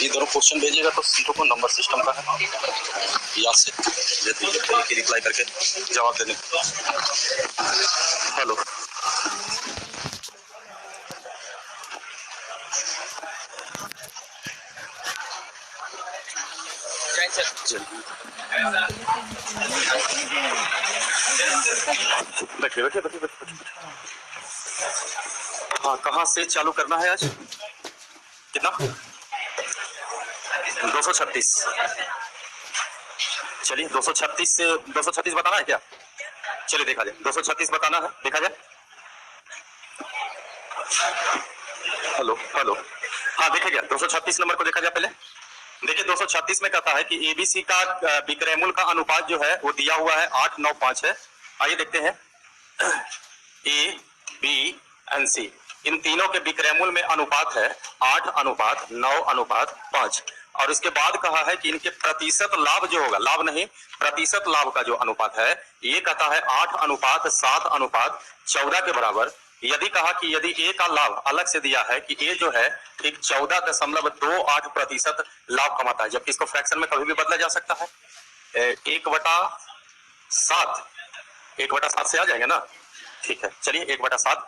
ये दोनों क्वेश्चन भेजिएगा तो सीटों को नंबर सिस्टम का है, याद से दे दीजिए कि रिप्लाई करके जवाब देने। हेलो, बैठिए बैठिए बैठिए बैठिए। हाँ, कहाँ से चालू करना है आज? कितना? 236। चलिए 236 से 236 बताना है क्या? चलिए देखा जाए, 236 बताना है, देखा जाए। हेलो हेलो, हाँ देखा गया, 236 नंबर को देखा जाए पहले। देखिए 236 में कहता है कि एबीसी का विक्रयमूल का अनुपात जो है वो दिया हुआ है 895 है। आइए देखते हैं, ए बी एंड सी इन तीनों के विक्रयमूल में अनुपात है 8:9:5 और इसके बाद कहा है कि इनके प्रतिशत लाभ जो होगा, लाभ नहीं प्रतिशत लाभ का जो अनुपात है ये कहता है 8:7:14 के बराबर। यदि कहा कि यदि ए का लाभ अलग से दिया है कि ए जो है ठीक 14.28% लाभ कमाता है, जबकि इसको फ्रैक्शन में कभी भी बदला जा सकता है। 1/7 1/7 से आ जाएगा ना, ठीक है। चलिए 1/7।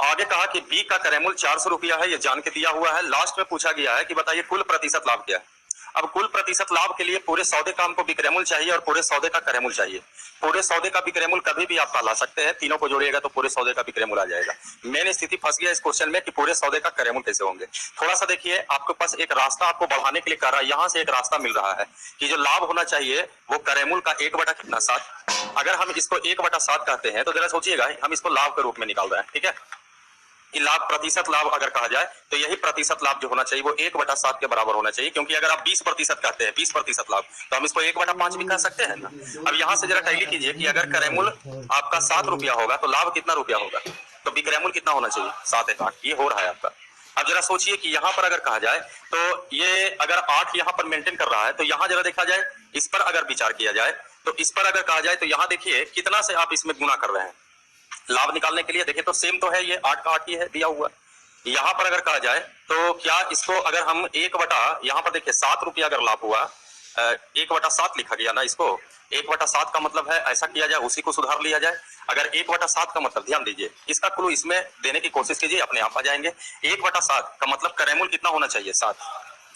आगे कहा कि बी का क्रयमूल 400 रुपया है, ये जान के दिया हुआ है। लास्ट में पूछा गया है कि बताइए कुल प्रतिशत लाभ क्या है। अब कुल प्रतिशत लाभ के लिए पूरे सौदे का हमको विक्रयमूल चाहिए और पूरे सौदे का क्रयमूल चाहिए। पूरे सौदे का विक्रयमूल कभी भी आप ला सकते हैं, तीनों को जोड़िएगा तो पूरे सौदे का विक्रयमूल आ जाएगा। मेन स्थिति फंस गया इस क्वेश्चन में कि पूरे सौदे का क्रयमूल कैसे होंगे। थोड़ा सा देखिए, आपके पास एक रास्ता आपको बढ़ाने के लिए कर रहा है, यहाँ से एक रास्ता मिल रहा है कि जो लाभ होना चाहिए वो क्रयमूल का 1/7। अगर हम इसको 1/7 कहते हैं तो जरा सोचिएगा, हम इसको लाभ के रूप में निकाल रहे हैं, ठीक है। कि लाभ प्रतिशत लाभ अगर कहा जाए तो यही प्रतिशत लाभ जो होना चाहिए वो 1/7 के बराबर होना चाहिए, क्योंकि अगर आप 20% कहते हैं 20% लाभ तो हम इसको 1/5 भी कह सकते हैं ना। अब यहाँ से जरा टैली कीजिए कि अगर क्रयमूल आपका 7 रुपया होगा तो लाभ कितना रुपया होगा, तो विक्रयमूल कितना होना चाहिए 7/8, ये हो रहा है आपका। अब जरा सोचिए कि यहाँ पर अगर कहा जाए तो ये अगर 8 यहाँ पर मेंटेन कर रहा है तो यहाँ जरा देखा जाए, इस पर अगर विचार किया जाए तो इस पर अगर कहा जाए तो यहाँ देखिए कितना से आप इसमें गुना कर रहे हैं लाभ निकालने के लिए। देखिए तो सेम तो है, ये 8 का 8 ही है दिया हुआ। यहाँ पर अगर कहा जाए तो क्या इसको अगर हम 1/, यहाँ पर देखिए 7 रुपया अगर लाभ हुआ, 1/7 लिखा गया ना, इसको 1/7 का मतलब है ऐसा किया जाए, उसी को सुधार लिया जाए। अगर 1/7 का मतलब, ध्यान दीजिए इसका क्लू इसमें देने की कोशिश कीजिए, अपने आप आ जाएंगे। 1/7 का मतलब क्रयमूल कितना होना चाहिए 7,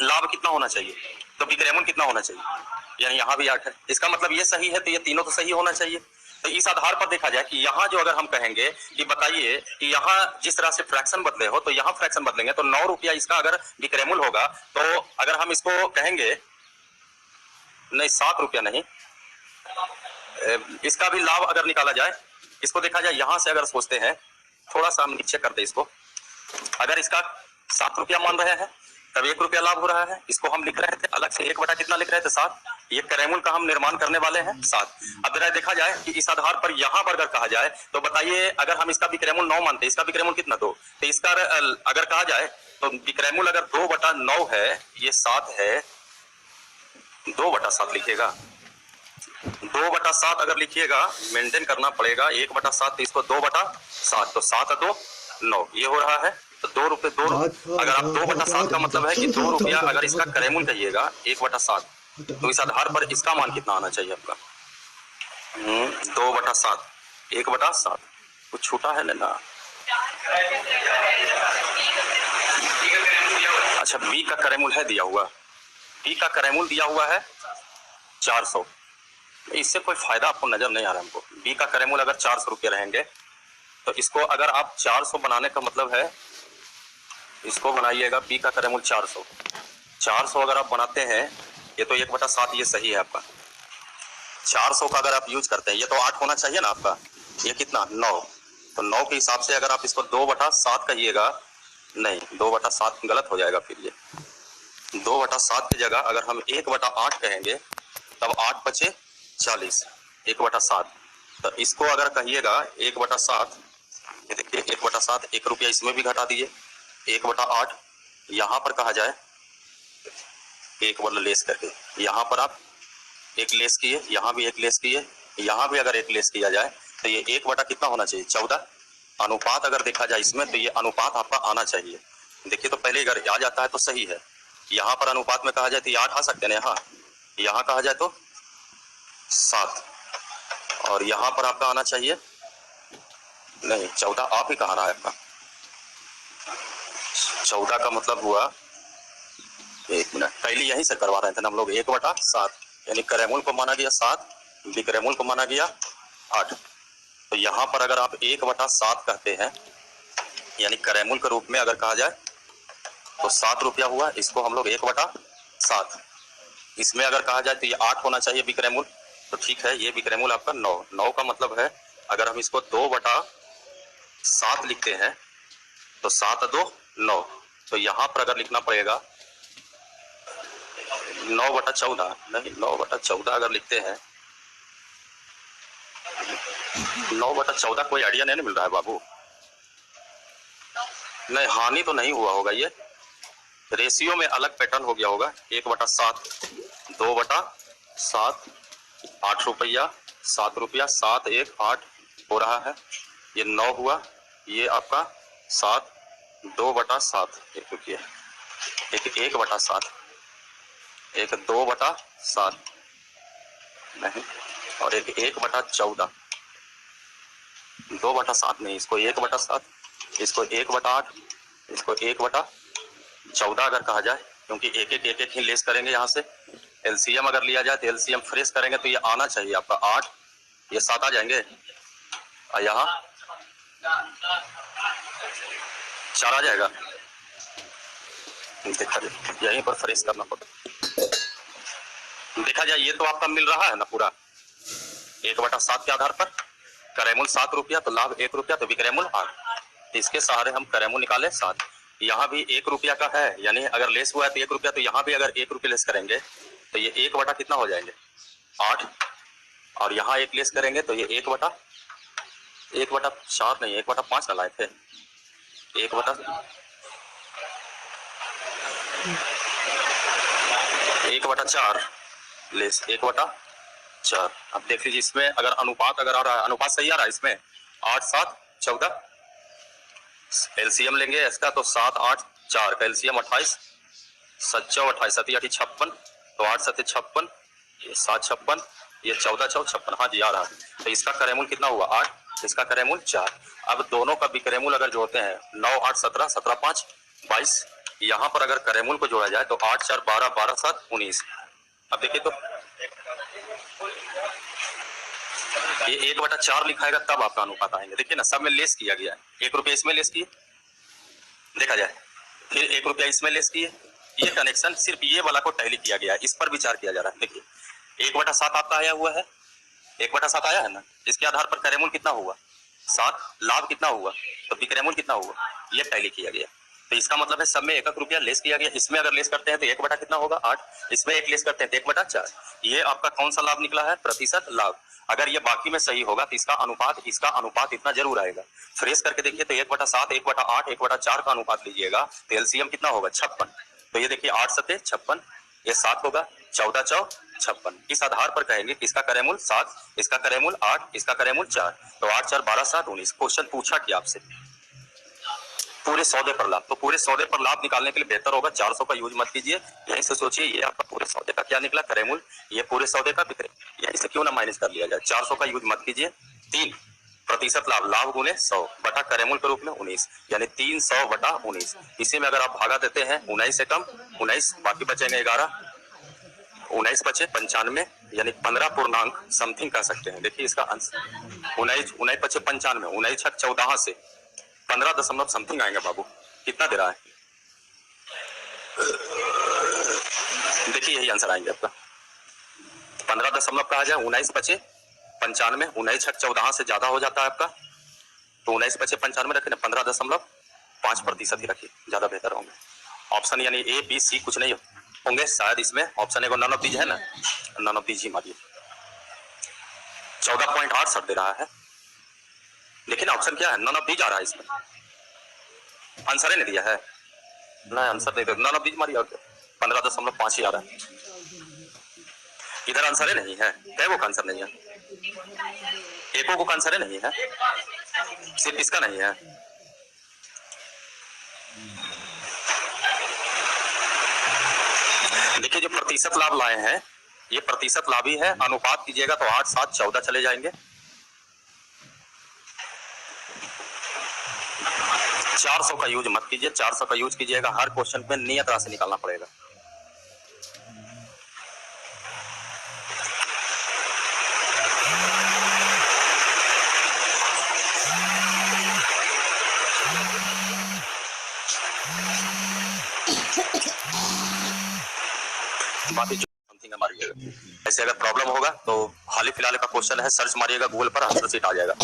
लाभ कितना होना चाहिए, तो विक्रयमूल कितना होना चाहिए, यानी यहाँ भी 8 है। इसका मतलब ये सही है तो ये तीनों तो सही होना चाहिए। तो इस आधार पर देखा जाए कि यहाँ जो अगर हम कहेंगे कि बताइए कि यहाँ जिस तरह से फ्रैक्शन बदले हो तो यहाँ फ्रैक्शन बदलेंगे तो 9 रुपया इसका अगर विक्रयमूल होगा तो अगर हम इसको कहेंगे नहीं 7 रुपया नहीं, इसका भी लाभ अगर निकाला जाए, इसको देखा जाए यहाँ से अगर सोचते हैं, थोड़ा सा हम नीचे कर दे इसको, अगर इसका 7 रुपया मान रहे हैं तब 1 रुपया लाभ हो रहा है। इसको हम लिख रहे थे अलग से 1/, कितना लिख रहे थे 7, ये क्रयमूल का हम निर्माण करने वाले हैं 7। अब जरा देखा जाए कि इस आधार पर यहाँ पर अगर कहा जाए तो बताइए अगर हम इसका विक्रयमूल 9 मानते हैं, इसका विक्रयमूल कितना 2, तो इसका अगर कहा जाए तो विक्रयमूल अगर 2/9 है, ये 7 है, 2/7 लिखिएगा, 2/7 अगर लिखिएगा मेंटेन करना पड़ेगा 1/7, तो इसको 2/7, तो 7 2 9 ये हो रहा है, तो 2 रुपये 2, अगर आप 2/7 का मतलब है कि 2 रुपया अगर इसका क्रयमूल कहिएगा 1/7, तो इस आधार पर इसका मान कितना आना चाहिए आपका 2/7, 1/7 कुछ छूटा है ना। अच्छा, बी का क्रयमूल है दिया हुआ, बी का क्रयमूल दिया हुआ है 400, इससे कोई फायदा आपको नजर नहीं आ रहा हमको। बी का क्रयमूल अगर 400 रुपये रहेंगे तो इसको अगर आप 400 बनाने का मतलब है, इसको बनाइएगा बी का क्रयमूल 400 अगर आप बनाते हैं, ये तो 1/7 ये सही है आपका। 400 का अगर आप यूज करते हैं, ये तो 8 होना चाहिए ना आपका, ये कितना 9, तो 9 के हिसाब से अगर आप इसको 2/7 कहिएगा, नहीं 2/7 गलत हो जाएगा, फिर ये 2/7 की जगह अगर हम 1/8 कहेंगे तब 8 बचे 40, 1/7, तो इसको अगर कहिएगा 1/7, ये देखिए 1/7, 1 रुपया इसमें भी घटा दिए, 1/8 यहाँ पर कहा जाए 1 वाला लेस करके, यहाँ पर आप 1 लेस किए, यहाँ भी 1 लेस किए, यहाँ भी अगर 1 लेस किया जाए तो ये 1 कितना होना चाहिए 14। अनुपात अगर देखा जाए इसमें तो ये अनुपात आपका आना चाहिए। देखिए तो पहले अगर आ जाता है तो सही है, यहाँ पर अनुपात में कहा जाए तो ये 8 आ सकते हैं यहाँ, यहाँ कहा जाए तो 7, और यहाँ पर आपका आना चाहिए नहीं 14, आप ही कहाँ रहा है आपका 14 का मतलब हुआ, एक मिनट, पहले यहीं से करवा रहे थे ना हम लोग, 1/7, यानी करेमूल को माना गया 7, विक्रयमूल को माना गया 8। तो यहाँ पर अगर आप 1/7 कहते हैं, यानी करेमूल के रूप में अगर कहा जाए तो 7 रुपया हुआ, इसको हम लोग 1/7, इसमें अगर कहा जाए तो ये 8 होना चाहिए विक्रयमूल, तो ठीक है, ये विक्रयमूल आपका 9 का मतलब है, अगर हम इसको 2/7 लिखते हैं तो 7 2 9, तो यहाँ पर अगर लिखना पड़ेगा 9/14, नहीं 9/14 अगर लिखते हैं, 9/14 कोई आइडिया नहीं मिल रहा है बाबू, नहीं हानि तो नहीं हुआ होगा, ये रेशियो में अलग पैटर्न हो गया होगा, 1/7, 2/7, 8 रुपया, 7 रुपया, 7 1 8 हो रहा है, ये 9 हुआ, ये आपका 7, 2/7, 1 रुपया, एक 1/7, एक 2/7 नहीं, और एक 1/14, 2/7 नहीं, इसको 1/7, इसको 1/8, इसको 1/14 अगर कहा जाए, क्योंकि एक एक ही लेस करेंगे यहाँ से, एलसीएम अगर लिया जाए तो एलसीएम फ्रेश करेंगे तो ये आना चाहिए आपका 8, ये 7 आ जाएंगे, और यहाँ 4 आ जाएगा, देखा जाए यहीं पर फ्रेश करना पड़ता, देखा जाए ये तो आपका मिल रहा है ना पूरा 1/7 के आधार पर, करेमूल 7 रुपया तो लाभ 1 रुपया, तो विक्रयमूल 8, इसके सहारे हम करेमूल निकाले 7, यहाँ भी 1 रुपया का है, यानी अगर लेस हुआ है तो 1 रुपया, तो यहाँ भी अगर 1 रुपया लेस करेंगे तो ये 1 बटा कितना हो जाएंगे 8, और यहाँ 1 लेस करेंगे तो ये 1/4 नहीं 1/5 ना लाए थे, 1/4 लेस 1/4। अब देख लीजिए इसमें अगर अनुपात अगर आ रहा है, अनुपात सही आ रहा है इसमें 8 7 14, एलसीएम लेंगे इसका तो 7 8 4 का एलसीएम 28, 7 4 28, 7 8 56, तो 8 7 56, ये 7 56, ये 14 4 56, हाँ जी आ रहा है, तो इसका करेमूल कितना हुआ 8, इसका करेमूल 4। अब दोनों का विक्रयमूल अगर जोड़ते हैं 9 8 17, 17 5 22, यहाँ पर अगर करेमूल को जोड़ा जाए तो 8 4 12, 12 7 19। अब देखिए तो ये 1/4 लिखाएगा तब आपका अनुपात आएंगे, देखिए ना सब में लेस किया गया है, 1 रुपया इसमें लेस किए, देखा जाए फिर 1 रुपया इसमें लेस किए, ये कनेक्शन सिर्फ ये वाला को टैली किया गया है, इस पर विचार किया जा रहा है। देखिए 1/7 आपका आया हुआ है, 1/7 आया है ना, इसके आधार पर करेमूल कितना हुआ 7, लाभ कितना हुआ तो विक्रयमूल कितना हुआ, ये टैली किया गया, तो इसका मतलब है सब में 1 रुपया लेस किया गया, इसमें अगर लेस करते हैं तो 1 बटा कितना होगा 8, इसमें 1 लेस करते हैं तो 1/4, ये आपका कौन सा लाभ निकला है प्रतिशत लाभ। अगर ये बाकी में सही होगा तो इसका अनुपात इतना जरूर आएगा, फ्रेश करके देखिए तो 1/7 1/8 1/4 का अनुपात लीजिएगा तो एलसीएम कितना होगा 56, तो ये देखिए 8 7 56, ये 7 होगा, 14 4 56, इस आधार पर कहेंगे कि इसका करेमूल 7, इसका करेमूल 8, इसका करेमूल 4, तो 8 4 12 7 19। क्वेश्चन पूछा कि आपसे पूरे सौदे पर लाभ, तो पूरे सौदे पर लाभ निकालने के लिए बेहतर होगा 400 का यूज मत कीजिए, यहीं से सोचिए ये आपका पूरे सौदे का क्या निकला करेमूल, ये पूरे सौदे का विक्रय, यहीं से क्यों ना माइनस कर लिया जाए, 400 का यूज मत कीजिए, 3% लाभ, लाभ गुने 100 बटा करेमूल के रूप में 19, यानी 300/19, इसी में अगर आप भागा देते हैं 19 से कम 19, बाकी बचेंगे 11, 19 बचे 95, यानी 15 पूर्णांक समथिंग कह सकते हैं। देखिए इसका अंश 19 बचे 95, 19 छक 14 से 15 दशमलव समथिंग आएंगे बाबू, कितना दे रहा है, देखिए यही आंसर आएंगे आपका 15 दशमलव कहा जाए, 19 बचे 95, 19 छक 14 से ज्यादा हो जाता है आपका, तो 19 बचे 95 रखे ना, 15.5% ही रखिए, ज्यादा बेहतर होंगे। ऑप्शन यानी ए बी सी कुछ नहीं होंगे शायद, इसमें ऑप्शन एगो नन ऑफ दीज है ना, नन ऑफ दीज ही मारिए, 14.8 दे रहा है, लेकिन ऑप्शन क्या है नन ऑफ दीज आ रहा है, इसमें आंसर ही नहीं दिया है ना, आंसर दे दो नन ऑफ दीज मारिए, 15.5 ही आ रहा है, इधर आंसर ही नहीं है, कई को आंसर नहीं है, एको को आंसर ही नहीं है, सिर्फ इसका नहीं है, देखिए जो प्रतिशत लाभ लाए हैं ये प्रतिशत लाभ ही है। अनुपात कीजिएगा तो 8, 7, 14 चले जाएंगे। 400 का यूज मत कीजिए, 400 का यूज कीजिएगा हर क्वेश्चन में नियत राशि निकालना पड़ेगा। बाकी जो समथिंग मारिएगा, ऐसे अगर प्रॉब्लम होगा तो हाल ही फिलहाल का क्वेश्चन है, सर्च मारिएगा गूगल पर, आंसर शीट आ जाएगा।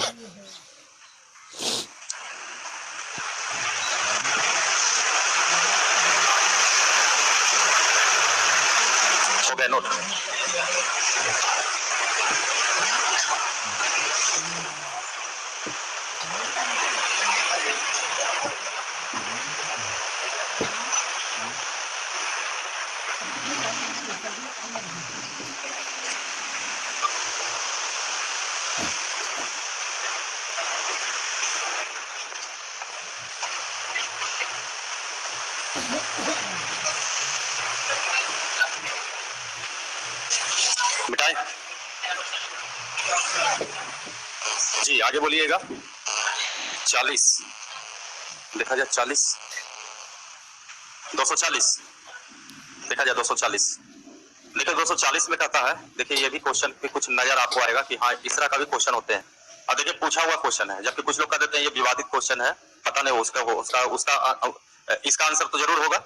हो गया नोट? मिटाए जी, आगे बोलिएगा। 40 देखा जाए, 40 240 देखा जाए, 240 देखिए 240 में कहता है, देखिए ये भी क्वेश्चन पे कुछ नजर आपको आएगा कि हाँ इस तरह का भी क्वेश्चन होते हैं। अब देखिए पूछा हुआ क्वेश्चन है, जबकि कुछ लोग कह देते हैं ये विवादित क्वेश्चन है, पता नहीं उसका इसका आंसर तो जरूर होगा।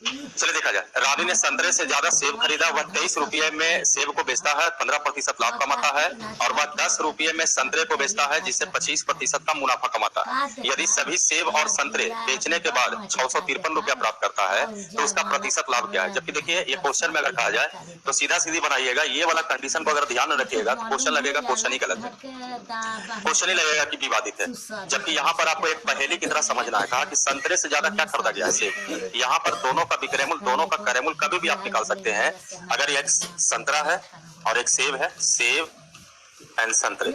चलिए देखा जाए। रानी ने संतरे से ज्यादा सेब खरीदा, वह 23 रुपये में सेब को बेचता है, 15% लाभ कमाता है, और वह 10 रुपये में संतरे को बेचता है जिससे 25% का मुनाफा कमाता है। यदि सभी सेब और संतरे बेचने के बाद 653 रुपया प्राप्त करता है तो उसका प्रतिशत लाभ क्या है? जबकि देखिए ये क्वेश्चन में अगर कहा जाए तो सीधा सीधी बनाइएगा, ये वाला कंडीशन को अगर ध्यान में रखिएगा तो क्वेश्चन लगेगा क्वेश्चन ही गलत है, क्वेश्चन ही लगेगा कि विवादित है। जबकि यहाँ पर आपको एक पहेली की तरह समझना है। कहा कि संतरे से ज्यादा क्या खरीदा गया है? सेब। यहाँ पर दोनों का विक्रय मूल्य, दोनों का क्रय मूल्य कभी भी आप निकाल सकते हैं। अगर एक संतरा है और एक सेब है, सेब एंड संतरे,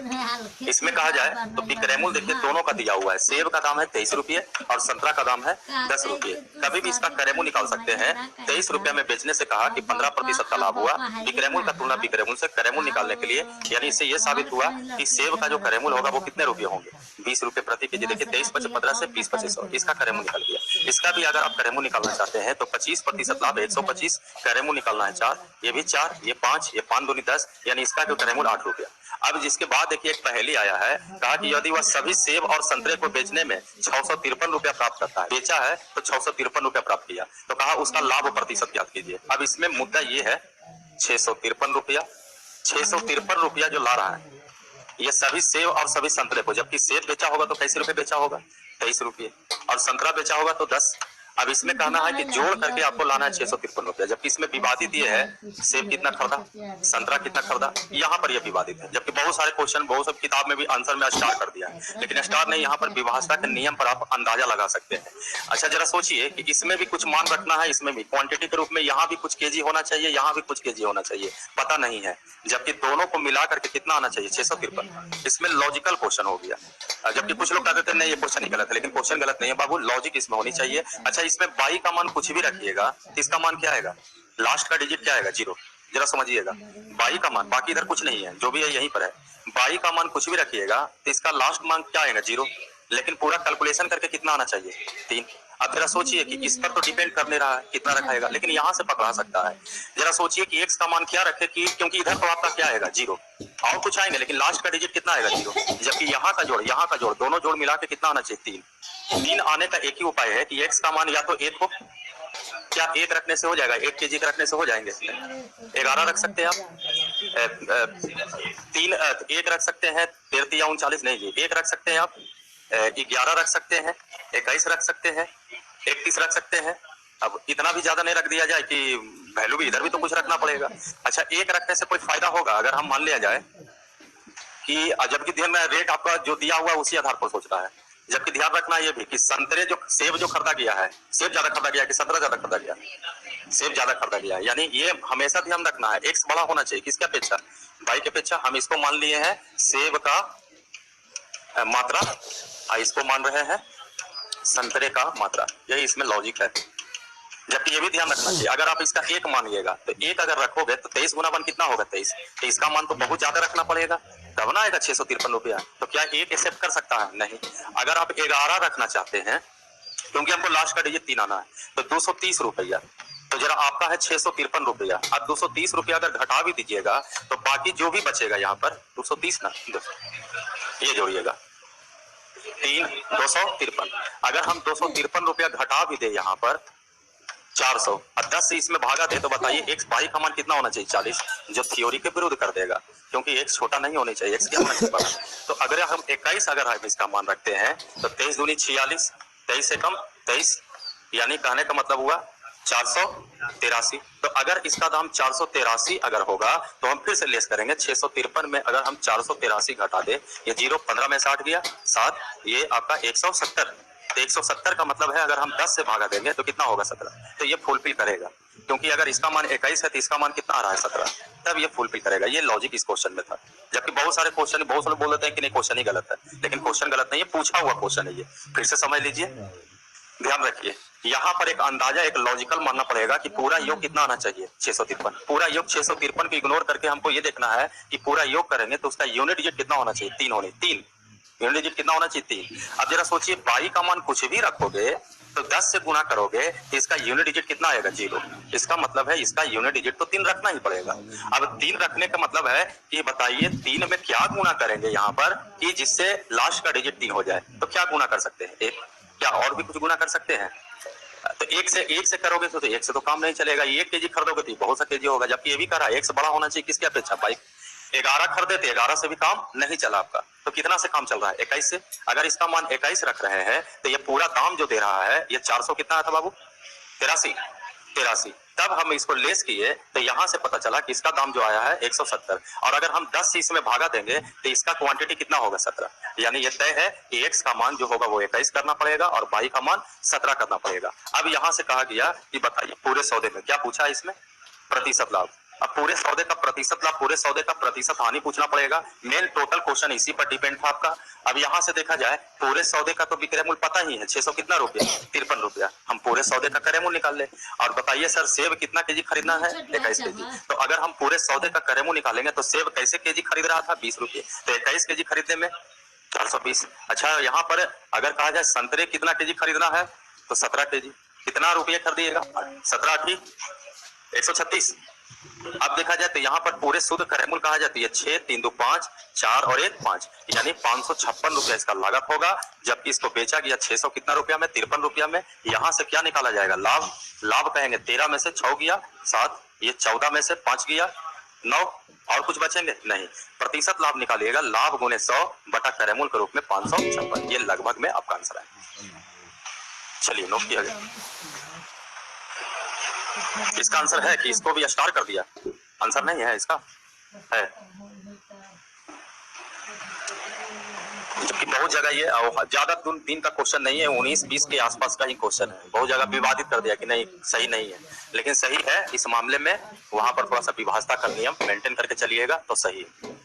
इसमें कहा जाए तो विक्रय मूल्य देखिए दोनों का दिया हुआ है। सेब का दाम है 23 रुपये और संतरा का दाम है 10 रुपये। कभी भी इसका क्रय मूल्य निकाल सकते हैं। 23 रुपये में बेचने से कहा कि 15% का लाभ हुआ। विक्रय मूल्य का तुलना विक्रय मूल्य से क्रय मूल्य निकालने के लिए, यानी इससे यह साबित हुआ कि सेब का जो क्रय मूल्य होगा वो कितने रुपये होंगे? 20 रुपये प्रति केजी। देखिए 23 × 15 से 20 × 2500 इसका क्रय मूल्य निकल गया। इसका भी अगर आप क्रय मूल्य निकालना चाहते हैं तो 25% लाभ 125, क्रय मूल्य निकालना है 4, ये भी 4, ये 5, ये 5 दूनी 10, यानी इसका जो क्रय मूल्य 8 रुपया। अब जिसके बाद देखिए एक पहेली आया है, कहा कि यदि वह सभी सेब और संतरे को बेचने में 653 रुपया प्राप्त करता है, बेचा है तो 653 रुपया प्राप्त किया, तो कहा उसका लाभ प्रतिशत ज्ञात कीजिए। अब इसमें मुद्दा ये है 653 रुपया, 653 रुपया जो ला रहा है ये सभी सेब और सभी संतरे को, जबकि सेब बेचा होगा तो कैसे रुपए बेचा होगा? 23 रुपये, और संतरा बेचा होगा तो 10। अब इसमें कहना है कि जोड़ करके आपको लाना है 653 रुपया, जबकि इसमें विवादित ये है सेब कितना खरीदा, संतरा कितना खरीदा, यहाँ पर यह विवादित है। जबकि बहुत सारे क्वेश्चन, बहुत सब किताब में भी आंसर में स्टार कर दिया है, लेकिन स्टार नहीं, यहाँ पर विभाषा के नियम पर आप अंदाजा लगा सकते हैं। अच्छा जरा सोचिए कि इसमें भी कुछ मान रखना है, इसमें भी क्वांटिटी के रूप में यहाँ भी कुछ केजी होना चाहिए, यहाँ भी कुछ केजी होना चाहिए, पता नहीं है। जबकि दोनों को मिला करके कितना आना चाहिए? 653। इसमें लॉजिकल क्वेश्चन हो गया। जबकि कुछ लोग कहते थे नहीं ये क्वेश्चन ही गलत है, लेकिन क्वेश्चन गलत नहीं है बाबू, लॉजिक इसमें होनी चाहिए। अच्छा इसमें 22 का मान कुछ भी रखिएगा तो इसका मान क्या आएगा? लास्ट का डिजिट क्या आएगा? 0। जरा समझिएगा, 22 का मान, बाकी इधर कुछ नहीं है, जो भी है यहीं पर है। 22 का मान कुछ भी रखिएगा तो इसका लास्ट मान क्या आएगा? 0। लेकिन पूरा कैलकुलेशन करके कितना आना चाहिए? 3। अब जरा सोचिए कि इस पर तो डिपेंड करने रहा है कितना रखाएगा, लेकिन यहाँ से पकड़ा सकता है। जरा सोचिए कि x का मान क्या रखे, कि क्योंकि इधर तो आपका क्या आएगा? 0, और कुछ आएंगे लेकिन लास्ट का डिजिट कितना आएगा? 0। जबकि यहाँ का जोड़, यहाँ का जोड़, दोनों जोड़ मिला के कितना आना चाहिए? 3। 3 आने का एक ही उपाय है कि x का मान या तो 1 को, क्या 1 रखने से हो जाएगा? 1 केजी का रखने से हो जाएंगे? 11 रख सकते हैं आप, 3 1 रख सकते हैं, 13 या 39 नहीं जी, 1 रख सकते हैं आप, 11 रख सकते हैं, 21 रख सकते हैं, 31 रख सकते हैं। अब इतना भी ज्यादा नहीं रख दिया जाए कि वैल्यू भी इधर भी तो कुछ रखना पड़ेगा। अच्छा 1 रखने से कोई फायदा होगा अगर हम मान लिया जाए कि, जबकि ध्यान में रेट आपका जो दिया हुआ है उसी आधार पर सोच रहा है। जबकि ध्यान रखना ये भी कि संतरे जो सेब जो खरीदा गया है, सेब ज्यादा खरीदा गया कि संतरा ज्यादा खरीदा गया? सेब ज्यादा खरीदा गया, यानी ये हमेशा ध्यान रखना है एक्स बड़ा होना चाहिए किसके अपेक्षा? 22 की अपेक्षा। हम इसको मान लिए हैं सेब का मात्रा, इसको मान रहे हैं संतरे का मात्रा, यही इसमें लॉजिक है। जबकि ये भी ध्यान रखना चाहिए, अगर आप इसका एक मानिएगा तो एक अगर रखोगे तो 23 गुना 1 कितना होगा 23, तो इसका मान तो बहुत ज्यादा रखना पड़ेगा, तब ना आएगा 653 रुपया। तो क्या एक एक्सेप्ट कर सकता है? नहीं। अगर आप 11 रखना चाहते हैं क्योंकि हमको लास्ट का डिजिट 3 आना है, तो 230 रुपया, तो जरा आपका है 653 रुपया। अब 230 रुपया अगर घटा भी दीजिएगा तो बाकी जो भी बचेगा यहाँ पर 230 ना, ये जोड़िएगा 253। अगर हम 253 रुपया घटा भी दे यहाँ पर 400 और 10 से इसमें भागा दे तो बताइए एक्स बाई का मान कितना होना चाहिए 40, जो थ्योरी के विरुद्ध कर देगा, क्योंकि एक्स छोटा नहीं होनी चाहिए, एक्स क्या होना चाहिए बड़ा। तो अगर हम 21 अगर हम इसका मान रखते हैं तो 23 दूनी 46, 23 से कम 23, यानी कहने का मतलब हुआ 483। तो अगर इसका दाम 483 अगर होगा तो हम फिर से लेस करेंगे 653 में अगर हम 483 घटा दे, ये 0 15 में 60 गया 7, ये आपका 170, तो 170 का मतलब है अगर हम 10 से भागा देंगे तो कितना होगा 17, तो ये फुलफिल करेगा, क्योंकि अगर इसका मान 21 है तो इसका मान कितना आ रहा है 17, तब ये फुलफिल करेगा। ये लॉजिक इस क्वेश्चन में था। जबकि बहुत सारे क्वेश्चन बहुत सारे बोल देते हैं कि नहीं क्वेश्चन ही गलत है, लेकिन क्वेश्चन गलत नहीं है, पूछा हुआ क्वेश्चन है, ये फिर से समझ लीजिए, ध्यान रखिए। यहाँ पर एक अंदाजा एक लॉजिकल मानना पड़ेगा कि पूरा योग कितना आना चाहिए 653, पूरा योग 653 को इग्नोर करके हमको ये देखना है कि पूरा योग करेंगे तो उसका यूनिट डिजिट कितना होना चाहिए, 3 होने, 3 यूनिट डिजिट कितना होना चाहिए 3। अब जरा सोचिए बाई का मान कुछ भी रखोगे तो 10 से गुना करोगे तो इसका यूनिट डिजिट कितना आएगा 0, इसका मतलब है इसका यूनिट डिजिट तो 3 रखना ही पड़ेगा। अब 3 रखने का मतलब है कि बताइए 3 में क्या गुना करेंगे यहाँ पर कि जिससे लास्ट का डिजिट 3 हो जाए, तो क्या गुना कर सकते हैं, एक, क्या और भी कुछ गुना कर सकते हैं, तो एक से करोगे तो एक से तो काम नहीं चलेगा, 1 केजी खरीदोगे तो बहुत सा केजी होगा, जबकि ये भी करा 1 से बड़ा होना चाहिए, किसकी अपेक्षा बाइक 11 खरीदे थे 11 से भी काम नहीं चला आपका, तो कितना से काम चल रहा है 21 से। अगर इसका मान 21 रख रहे हैं तो ये पूरा दाम जो दे रहा है ये 400 कितना था बाबू 83, तब हम इसको लेस किए तो यहां से पता चला कि इसका दाम जो आया है 170, और अगर हम 10 से इसमें भागा देंगे तो इसका क्वांटिटी कितना होगा 17, यानी ये तय है कि x का मान जो होगा वो 21 करना पड़ेगा और y का मान 17 करना पड़ेगा। अब यहां से कहा गया कि बताइए पूरे सौदे में क्या पूछा है, इसमें प्रतिशत लाभ। अब पूरे सौदे का प्रतिशत लाभ, पूरे सौदे का प्रतिशत हानि पूछना पड़ेगा, मेन टोटल क्वेश्चन इसी पर डिपेंड था आपका। अब यहां से देखा जाए पूरे सौदे का तो विक्रय मूल्य पता ही है 600 कितना रुपया 53 रुपया, हम पूरे सौदे का क्रय मूल्य निकाल ले। और बताइए सर सेब कितना केजी खरीदना है 21 केजी, तो अगर हम पूरे सौदे का क्रय मूल्य निकालेंगे तो सेब कैसे केजी खरीद रहा था 20 रुपये, तो 21 केजी खरीदने में 420। अच्छा यहाँ पर अगर कहा जाए संतरे कितना केजी खरीदना है तो 17 केजी, कितना रुपये खरीदिएगा 17 की 136। अब देखा जाए तो यहाँ पर पूरे शुद्ध क्रय मूल्य कहा जाती है 6 3 2 5 4 और 1 5, यानी 556 रुपया इसका लागत होगा, जबकि इसको बेचा गया 600 कितना रुपया में 53 रुपया में। यहाँ से क्या निकाला जाएगा लाभ, लाभ कहेंगे 13 में से 6 गया 7, ये 14 में से 5 गया 9, और कुछ बचेंगे नहीं, प्रतिशत लाभ निकालिएगा, लाभ गुने 100 बटा क्रय मूल्य के रूप में 556, ये लगभग में आपका आंसर है। चलिए नोट किया गया, इसका आंसर है कि इसको भी स्टार कर दिया, आंसर नहीं है इसका है, जबकि बहुत जगह ये ज्यादा दिन का क्वेश्चन नहीं है, 19-20 के आसपास का ही क्वेश्चन है, बहुत जगह विवादित कर दिया कि नहीं सही नहीं है, लेकिन सही है इस मामले में, वहां पर थोड़ा सा विभाजता का नियम मेंटेन करके चलिएगा तो सही है।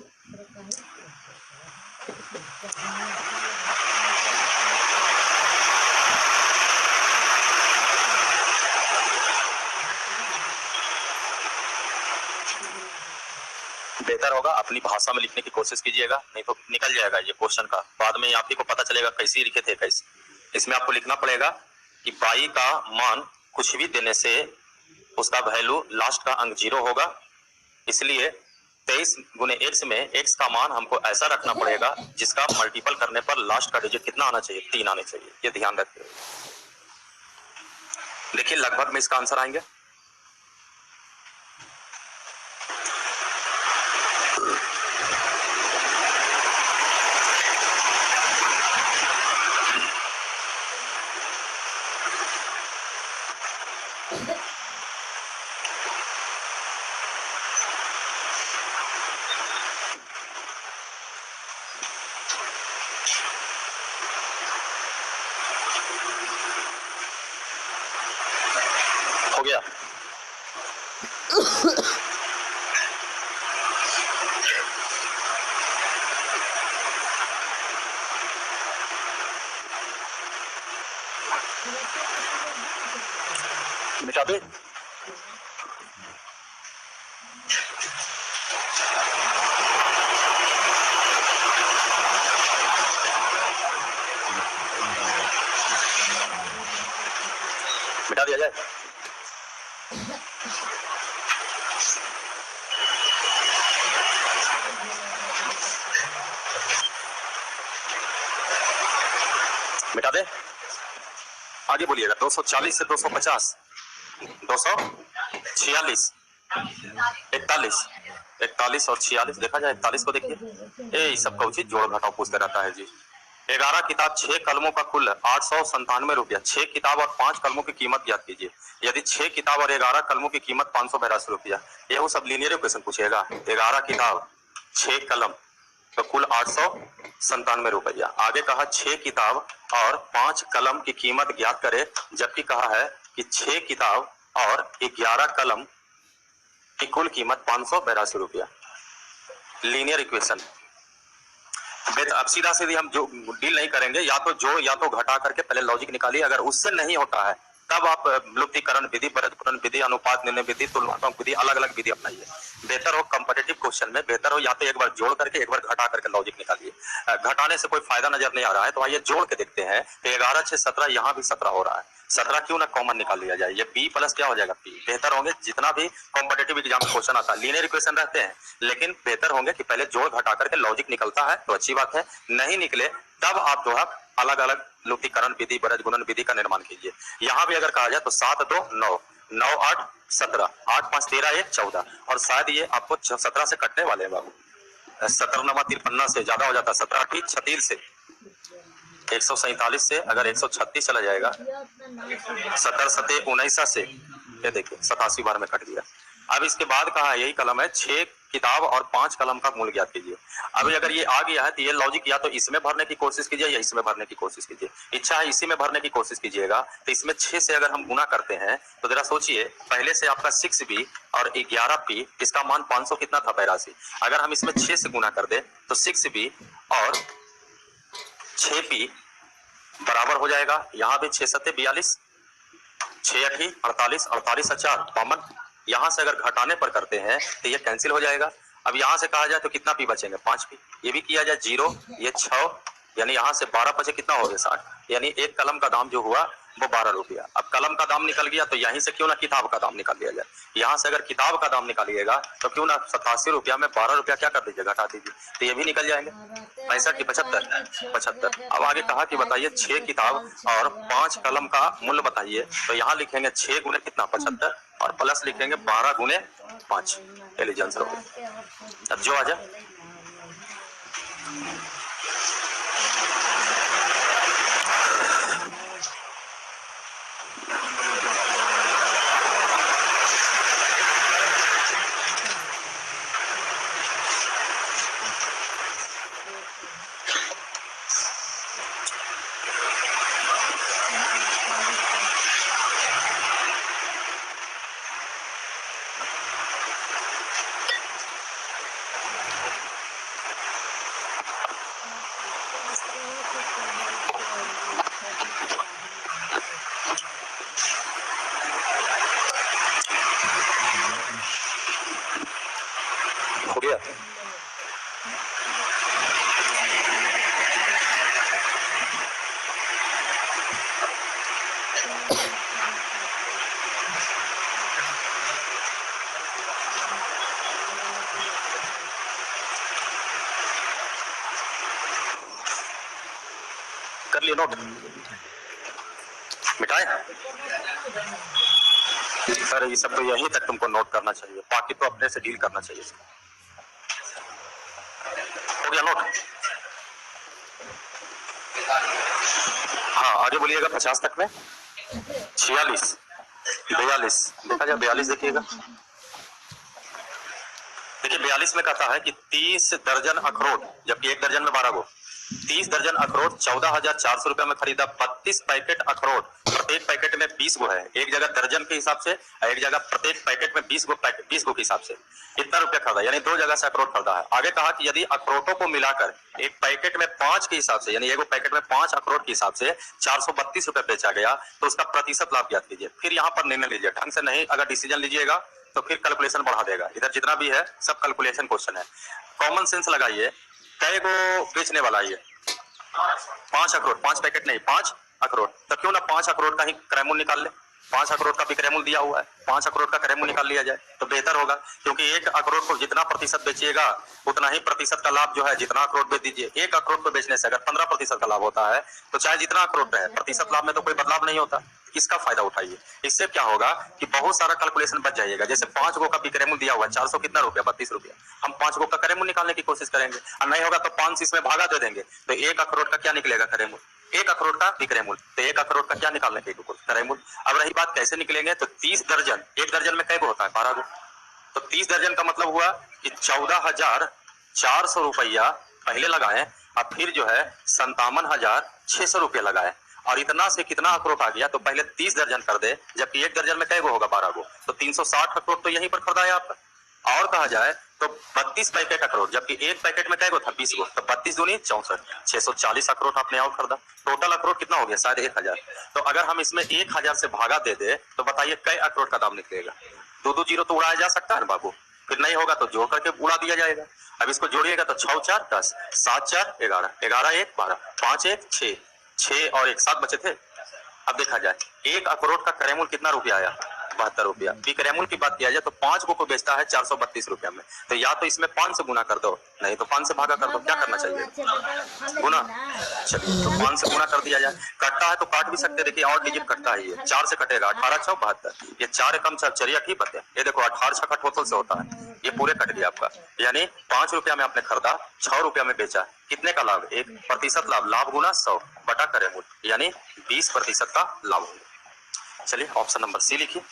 बेहतर होगा अपनी भाषा में लिखने की कोशिश कीजिएगा, नहीं तो निकल जाएगा ये क्वेश्चन का, बाद में आप ही को पता चलेगा कैसे लिखे थे कैसे। इसमें आपको लिखना पड़ेगा कि बाई का मान कुछ भी देने से उसका वैल्यू लास्ट का अंक 0 होगा, इसलिए 23 गुने x में x का मान हमको ऐसा रखना पड़ेगा जिसका मल्टीपल करने पर लास्ट का डिजिट कितना आना चाहिए 3 आने चाहिए, ये ध्यान रखिए। देखिए लगभग में इसका आंसर आएंगे, हो गया। मिटा दे। मिटा दिया जाए। मिटा दे। आगे बोलिएगा। 240 से 250, 246, 41, 41 और 46। देखा जाए 41 को देखिए, ये सबका उचित जोड़ घटाव पूछते रहता है जी। 11 किताब 6 कलमों का कुल 897 रुपया। 6 किताब और 5 कलमों की कीमत ज्ञात कीजिए। यदि 6 किताब और 11 कलमों की कीमत 582 रुपया, ये वो सब लीनियर इक्वेशन पूछेगा। 11 किताब 6 कलम तो कुल 897 रुपया। आगे कहा 6 किताब और 5 कलम की कीमत ज्ञात करे, जबकि कहा है कि 6 किताब और 11 कलम की कुल कीमत 582 रुपया। Linear equation. अब सीधा सीधी हम जो डील नहीं करेंगे, या तो घटा करके पहले लॉजिक निकालिए। अगर उससे नहीं होता है तब आप लुप्तीकरण विधि, परस्परन विधि, अनुपात निर्णय विधि, तुलनात्मक विधि, अलग अलग विधि अपनाइए। बेहतर हो कॉम्पिटिटिव क्वेश्चन में, बेहतर हो या तो एक बार जोड़ करके एक बार घटा करके लॉजिक निकालिए। घटाने से कोई फायदा नजर नहीं आ रहा है तो आइए जोड़ के देखते हैं। तो 11 6 17, यहाँ भी 17 हो रहा है। 17 क्यों ना कॉमन निकाल लिया जाए। ये बी प्लस क्या हो जाएगा, पी। बेहतर होंगे जितना भी कॉम्पिटिटिव एग्जाम में क्वेश्चन आता है, लीनियर इक्वेशन रहते हैं, लेकिन बेहतर होंगे कि पहले जोड़ घटा करके लॉजिक निकलता है तो अच्छी बात है। नहीं निकले तब आप जो है अलग अलग लुप्तीकरण विधि, बरज गुणन विधि का निर्माण कीजिए। यहाँ भी अगर कहा जाए तो 7 2 9, 9 8 17, 8 5 13, 1 14, और शायद ये आपको 17 से कटने वाले हैं बाबू। 17 नमा 53 से ज्यादा हो जाता है। 17 की 36 से 147 से अगर 136 चला जाएगा, 17 सते 19 से, ये देखिए 87 बार में कट गया। अब इसके बाद कहा यही कलम है 6 किताब और 5 कलम का मूल ज्ञात कीजिए। अभी अगर ये आ गया है तो ये लॉजिक या तो इसमें भरने की कोशिश कीजिए या इसमें भरने की कोशिश कीजिए। इच्छा है इसी में भरने की कोशिश कीजिएगा तो इसमें 6 से अगर हम गुना करते हैं तो जरा सोचिए, पहले से आपका 6b और 11p, इसका मान 500 कितना था, 82। अगर हम इसमें 6 से गुना कर दे तो 6b और 6p बराबर हो जाएगा। यहाँ भी 6 सत्ते 42, 6 8 48, 48 4 कॉमन। यहाँ से अगर घटाने पर करते हैं तो ये कैंसिल हो जाएगा। अब यहाँ से कहा जाए तो कितना पी बचेंगे, 5 पी। ये भी किया जाए 0, ये 6, यानी यहाँ से 12 बचे, कितना हो गया 60, यानी एक कलम का दाम जो हुआ वो 12 रुपया। अब कलम का दाम निकल गया तो यहीं से क्यों ना किताब का दाम निकाल लिया जाए। यहाँ से अगर किताब का दाम निकालिएगा तो क्यों ना 87 रुपया में 12 रुपया क्या कर दीजिए, घटा दीजिए, तो ये भी निकल जाएंगे। 65 की 75। अब आगे कहा कि बताइए 6 किताब और 5 कलम का मूल्य बताइए। तो यहाँ लिखेंगे 6 गुने कितना, 75, और प्लस लिखेंगे 12 गुने 5। एलिजेंस हो गया। अब जो आ जाए हो गया। कर लिए नोट, मिटाए। सर ये सब तो यहीं तक तुमको नोट करना चाहिए, बाकी तो अपने से डील करना चाहिए। हो गया नोट। हाँ आगे बोलिएगा। 50 तक में 46, 42, देखा जाए 42 देखिएगा। देखिए 42 में कहता है कि 30 दर्जन अखरोट, जबकि एक दर्जन में 12 गो, 30 दर्जन अखरोट 14,400 रुपए में खरीदा। 32 पैकेट अखरोट, प्रत्येक पैकेट में में 20 गो है, एक जगह दर्जन के हिसाब से और एक जगह प्रत्येक पैकेट में 20 गो के हिसाब से इतना रुपया खरीदा, यानी 2 जगह से अखरोट खरीदा है। आगे कहा कि यदि अखरोटों को मिलाकर एक पैकेट में 5 के हिसाब से, यानी एगो पैकेट में 5 अखरोट के हिसाब से 432 रुपए बेचा गया, तो उसका प्रतिशत लाभ ज्ञात कीजिए। फिर यहाँ पर निर्णय लीजिए, ढंग से नहीं अगर डिसीजन लीजिएगा तो फिर कैलकुलेशन बढ़ा देगा। इधर जितना भी है सब कैलकुलेशन क्वेश्चन है, कॉमन सेंस लगाइए। कई गो बेचने वाला है, 5 अखरोट, 5 पैकेट नहीं 5 अखरोट, तो क्यों ना 5 अखरोट का ही क्रयमूल्य निकाल ले। 5 अखरोट का भी क्रयमूल्य दिया हुआ है, 5 अखरोट का क्रयमूल्य निकाल लिया जाए तो बेहतर होगा, क्योंकि एक अखरोट को जितना प्रतिशत बेचिएगा उतना ही प्रतिशत का लाभ जो है, जितना अखरोट बेच दीजिए। एक अखरोट को बेचने से अगर 15% का लाभ होता है तो चाहे जितना अखरोट रहे प्रतिशत लाभ में तो कोई बदलाव नहीं होता। इसका फायदा उठाइए, इससे क्या होगा कि बहुत सारा कैलकुलेशन बच जाइएगा। जैसे 5 गो का भी क्रयमूल्य दिया हुआ है 400 कितना रुपया, 32 रुपया, हम 5 गो का क्रयमूल्य निकालने की कोशिश करेंगे और नहीं होगा तो 5 इसमें भागा दे देंगे, तो एक अखरोट का क्या निकलेगा क्रयमूल्य, एक अखरोट का विक्रयमूल्य, तो एक अखरोट का क्या निकालने के क्रयमूल्य। अब रही बात कैसे निकलेंगे, तो 30 दर्जन, एक दर्जन में कैगो होता है 12 गो, तो 30 दर्जन का मतलब हुआ कि 14,400 रुपया पहले लगाए और फिर जो है 57,600 रुपया लगाए, और इतना से कितना अखरोट आ गया, तो पहले 30 दर्जन कर दे, जबकि एक दर्जन में कैगो होगा 12 गो, तो 360 अखरोट तो यहीं पर खरीदा है आपका। और कहा जाए तो 32 पैकेट अखरोट, जबकि एक पैकेट में कैगो था 20 गो, तो 32 दूनी 64, 640 अखरोट आपने और खरीदा। टोटल अखरोट कितना हो गया, शायद 1000। तो अगर हम इसमें 1000 से भागा दे दे तो बताइए कई अखरोट का दाम निकलेगा। 2 जीरो तो उड़ाया जा सकता है ना बाबू, फिर नहीं होगा तो जोड़ करके उड़ा दिया जाएगा। अब इसको जोड़िएगा तो 6 4 10, 7 4 11, 11 1 12, 5 1 6, 6 और 1 7 बचे थे। अब देखा जाए एक अखरोट का क्रयमूल्य कितना रुपया आया, 72 रुपया। विक्रयमूल्य की बात किया जाए तो 5 गो को बेचता है 432 रुपया में, तो या तो इसमें 5 से गुना कर दो, नहीं तो 5 से भागा कर दो। क्या करना चाहिए, गुना। चलिए तो 5 से गुना कर दिया जाए। कटता है तो काट भी सकते, देखिए और डिजिट कटता है, ये 4 से कटेगा, 18 6 72, ये 4 कम 4 चरिया ठीक बते, ये देखो 18 6 का टोटल से होता है, ये पूरे कट गया आपका। यानी 5 रुपया में आपने खरीदा, 6 रुपया में बेचा, कितने का लाभ, 1% लाभ, लाभ गुना 100 बटा क्रयमूल्य, यानी 20% का लाभ होगा। चलिए ऑप्शन नंबर सी लिखिए।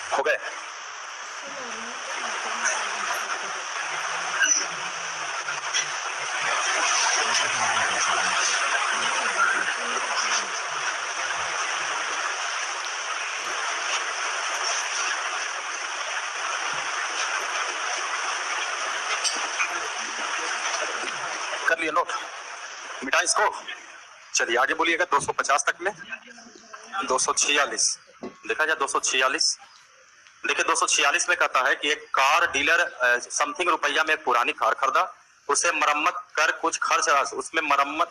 हो गए। कर लिया नोट, मिटा इसको। चलिए आगे बोलिएगा 250 तक में 246, देखा जाए 246। देखिए 246 में कहता है कि एक कार डीलर समथिंग रुपया में एक पुरानी कार खरीदा, उसे मरम्मत कर कुछ खर्च, उसमें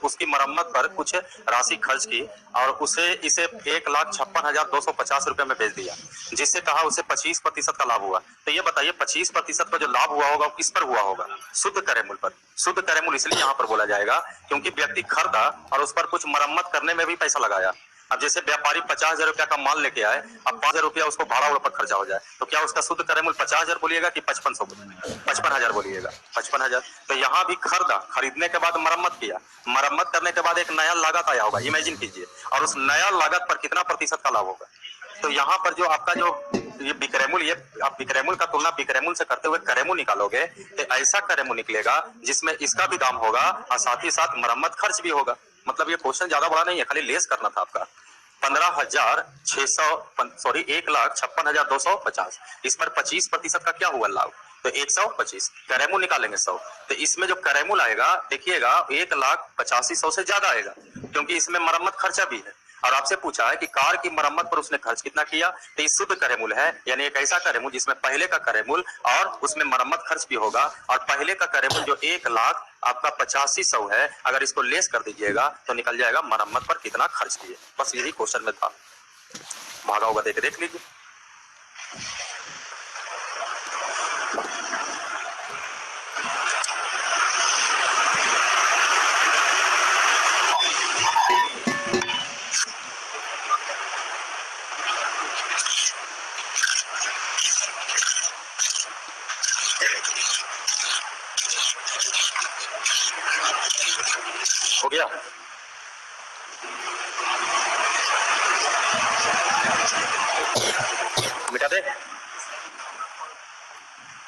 उसकी मरम्मत पर कुछ राशि खर्च की और उसे इसे 1,56,250 रुपए में बेच दिया, जिससे कहा उसे 25% का लाभ हुआ। तो ये बताइए 25% का जो लाभ हुआ होगा वो किस पर हुआ होगा, शुद्ध क्रयमूल्य पर। शुद्ध क्रयमूल्य इसलिए यहाँ पर बोला जाएगा क्योंकि व्यक्ति खरीदा और उस पर कुछ मरम्मत करने में भी पैसा लगाया। अब जैसे व्यापारी 50,000 रुपया का माल लेके आए, अब 5,000 रुपया उसको भाड़ा पर खर्चा हो जाए, तो क्या उसका शुद्ध क्रयमूल्य 50,000 बोलिएगा कि 55,000 बोलिएगा, 55,000। तो यहाँ भी खरीदा, खरीदने के बाद मरम्मत किया, मरम्मत करने के बाद एक नया लागत आया होगा, इमेजिन कीजिए, और उस नया लागत पर कितना प्रतिशत का लाभ होगा। तो यहाँ पर जो आपका जो ये विक्रयमूल्य, आप विक्रयमूल्य का तुलना विक्रयमूल्य से करते हुए क्रयमूल्य निकालोगे तो ऐसा क्रयमूल्य निकलेगा जिसमें इसका भी दाम होगा और साथ ही साथ मरम्मत खर्च भी होगा। मतलब ये क्वेश्चन ज्यादा बड़ा नहीं है, खाली लेस करना था आपका। 1,56,250, इस पर 25% का क्या हुआ लाभ, तो 125, क्रयमूल्य निकालेंगे 100, तो इसमें जो क्रयमूल्य आएगा देखिएगा 1,85,100 से ज्यादा आएगा, क्योंकि इसमें मरम्मत खर्चा भी है और आपसे पूछा है कि कार की मरम्मत पर उसने खर्च कितना किया, तो ये शुद्ध क्रय मूल्य है, यानी एक ऐसा क्रय मूल्य जिसमें पहले का क्रय मूल्य और उसमें मरम्मत खर्च भी होगा, और पहले का क्रय मूल्य जो 1,00,000 आपका 8500 है, अगर इसको लेस कर दीजिएगा तो निकल जाएगा मरम्मत पर कितना खर्च किए। बस यही क्वेश्चन में था, भागा होगा देख लीजिए। हो गया? मिटा दे।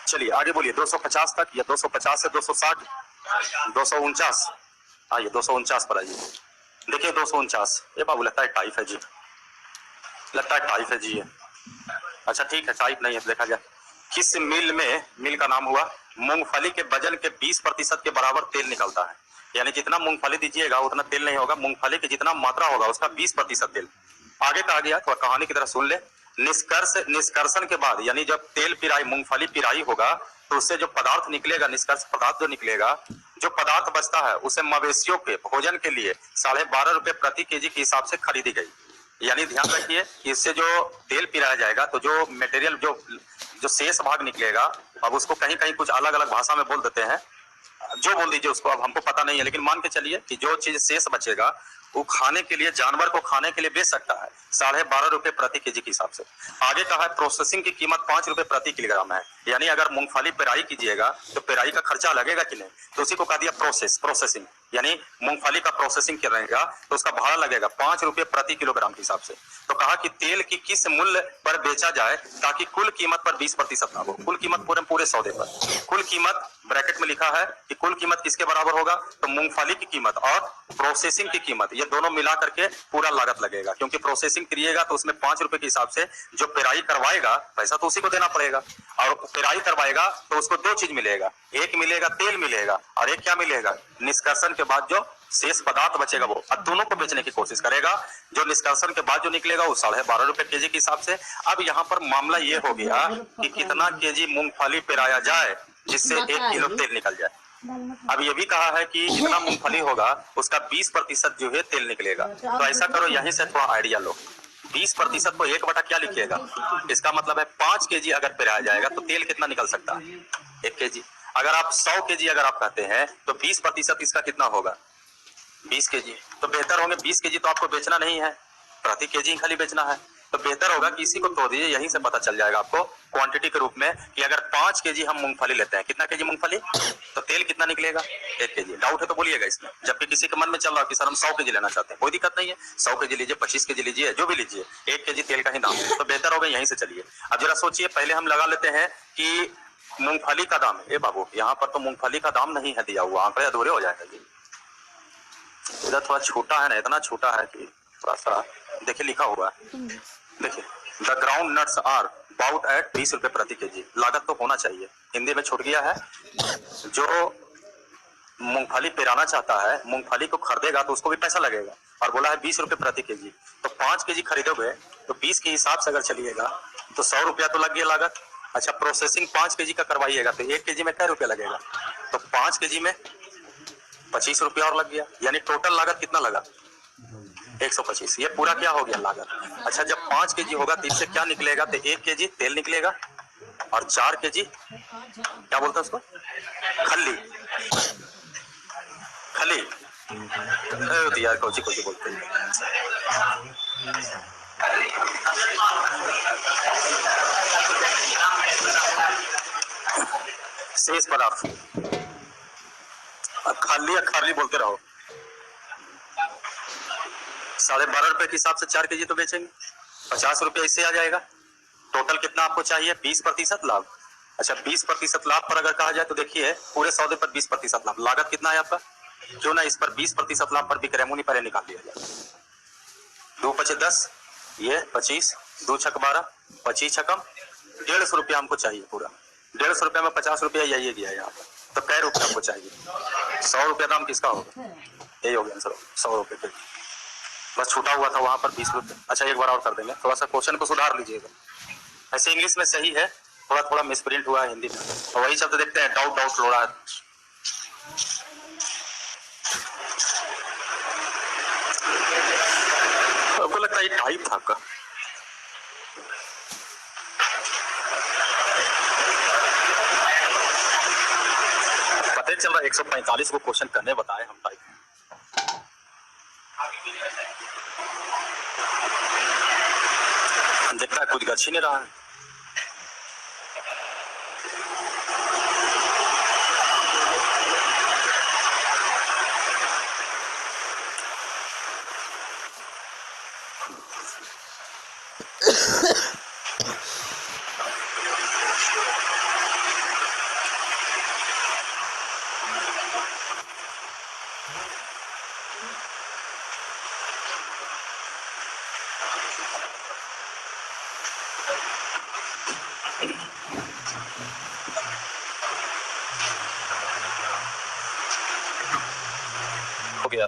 चलिए आगे बोलिए। 250 तक, या 250 से 260, 249, आइए 249 पर आइए। देखिए 249, ये बाबू लगता है टाइप है जी, लगता है टाइप है जी ये। अच्छा ठीक है, टाइप नहीं है, देखा जाए। किस मिल में, मिल का नाम हुआ, मूंगफली के वजन के 20% के बराबर तेल निकलता है, यानी जितना मूंगफली दीजिएगा उतना तेल नहीं होगा, मूंगफली की जितना मात्रा होगा उसका 20% तेल। आगे कहा गया, थोड़ा कहानी की तरह सुन ले। निष्कर्षण के बाद, यानी जब तेल पिराई, मूंगफली पिराई होगा तो उससे जो पदार्थ निकलेगा, निष्कर्ष पदार्थ जो निकलेगा, जो पदार्थ बचता है उसे मवेशियों के भोजन के लिए 12.5 प्रति केजी के हिसाब से खरीदी गई। यानी ध्यान रखिए कि इससे जो तेल पिराया जाएगा तो जो मटेरियल, जो शेष भाग निकलेगा, अब उसको कहीं कहीं कुछ अलग अलग भाषा में बोल देते हैं, जो बोल दीजिए उसको, अब हमको पता नहीं है, लेकिन मान के चलिए कि जो चीज शेष बचेगा वो खाने के लिए, जानवर को खाने के लिए बेच सकता है 12.5 प्रति केजी के हिसाब से। आगे कहा है प्रोसेसिंग की कीमत 5 रुपए प्रति किलोग्राम है, यानी अगर मूंगफली पेराई कीजिएगा तो पेराई का खर्चा लगेगा कि नहीं, तो उसी को कहा दिया प्रोसेसिंग, यानी मूंगफली का प्रोसेसिंग करेगा तो उसका भाड़ा लगेगा 5 रुपए प्रति किलोग्राम के हिसाब से। तो कहा कि तेल की किस मूल्य पर बेचा जाए ताकि कुल कीमत पर 20% लाभ हो। कुल कीमत पूरे सौदे पर, कुल कीमत ब्रैकेट में लिखा है कि कुल कीमत किसके बराबर होगा, तो मूंगफली की कीमत और प्रोसेसिंग की कीमत, ये दोनों मिला करके पूरा लागत लगेगा, क्योंकि प्रोसेसिंग करिएगा तो उसमें 5 रुपए के हिसाब से, जो पेराई करवाएगा पैसा तो उसी को देना पड़ेगा, और पेराई करवाएगा तो उसको 2 चीज मिलेगा, एक मिलेगा तेल मिलेगा, और एक क्या मिलेगा, निष्कर्षण के बाद जो शेष पदार्थ बचेगा वो, अब दोनों को बेचने की कोशिश करेगा। जो निष्कर्षण के बाद जो निकलेगा वो 12.5 केजी के हिसाब से। अब यहाँ पर मामला ये हो गया कि कितना केजी मूंगफली पेराया जाए जिससे 1 किलो तेल निकल जाए। अब ये भी कहा है कि जितना मूंगफली होगा उसका 20% जो है तेल निकलेगा। तो ऐसा करो, यहीं से थोड़ा आइडिया लो, 20% को 1 बटा क्या लिखिएगा, इसका मतलब है 5 केजी अगर पेराया जाएगा तो तेल कितना निकल सकता है, 1 केजी। अगर आप 100 केजी अगर आप कहते हैं तो 20% इसका कितना होगा, 20 केजी। तो बेहतर होंगे 20 केजी तो आपको बेचना नहीं है, प्रति केजी खाली बेचना है, तो बेहतर होगा कि इसी को तोड़ दीजिए, यहीं से पता चल जाएगा आपको क्वांटिटी के रूप में कि अगर 5 केजी हम मूंगफली लेते हैं, कितना केजी मूंगफली, तो तेल कितना निकलेगा, 1 केजी। डाउट है तो बोलिएगा इसमें, जबकि किसी के मन में चल रहा है कि सर हम 100 केजी लेना चाहते हैं, कोई दिक्कत नहीं है, 100 केजी लीजिए, 25 केजी लीजिए, जो भी लीजिए, 1 केजी तेल का ही दाम है, तो बेहतर होगा यहीं से चलिए। अब जरा सोचिए, पहले हम लगा लेते हैं कि मूंगफली का दाम, ए बाबू यहाँ पर तो मूंगफली का दाम नहीं है दिया हुआ, आंकड़े अधूरे हो जाएगा जी, इधर थोड़ा छोटा है ना, इतना छोटा है कि थोड़ा सा देखिए लिखा हुआ है, देखिए the ground nuts are bout at 20 रुपए प्रति केजी, लागत तो होना चाहिए, हिंदी में छूट गया है। जो मूंगफली पेराना चाहता है, मूंगफली को खरीदेगा तो उसको भी पैसा लगेगा, और बोला है 20 रुपए प्रति केजी, तो 5 केजी खरीदोगे तो 20 के हिसाब से अगर चलिएगा तो 100 रुपया तो लग गया लागत। अच्छा प्रोसेसिंग 5 केजी का करवाइएगा तो 1 केजी में क्या रुपया लगेगा, तो 5 केजी में 25 रुपया और लग गया, यानी टोटल लागत कितना लगा, 125। ये पूरा क्या हो गया लागत। अच्छा जब 5 केजी होगा तो इससे क्या निकलेगा, तो 1 केजी तेल निकलेगा और 4 केजी क्या बोलते हैं उसको, खल्ली, खली तो यार कौची कौची बोलते हैं, शेष पदार्थ, खाली या खाली बोलते रहो। 12.5 रुपए के हिसाब से 4 केजी तो बेचेंगे, 50 रुपए इससे आ जाएगा। टोटल कितना आपको चाहिए, 20% लाभ। अच्छा 20% लाभ पर अगर कहा जाए तो देखिए पूरे सौदे पर 20% लाभ, लागत कितना है आपका, क्यों ना इस पर 20% लाभ पर भी क्रयमुनि पहले निकाल दिया जाए। 2 पचे 10, ये 25, 2 छक 12, 25 छकम 150 रुपया हमको चाहिए पूरा, 150 रुपया में 50 रुपया यही गया यहाँ पर, तो कै रुपया हमको चाहिए, 100 रुपया दाम किसका होगा, यही हो गया आंसर, 100 रुपये। बस छूटा हुआ था वहां पर 20 रुपये। अच्छा एक बार और कर देंगे, थोड़ा सा क्वेश्चन को सुधार लीजिएगा। ऐसे इंग्लिश में सही है, थोड़ा थोड़ा मिसप्रिंट हुआ है हिंदी में, तो वही शब्द देखते हैं, डाउट डाउट लोड़ा। आपको लगता है ये टाइप था आपका? पता चल रहा है 145 को क्वेश्चन करने बताए हम टाइप। देखता है कुछ गच ही नहीं रहा है। हो गया,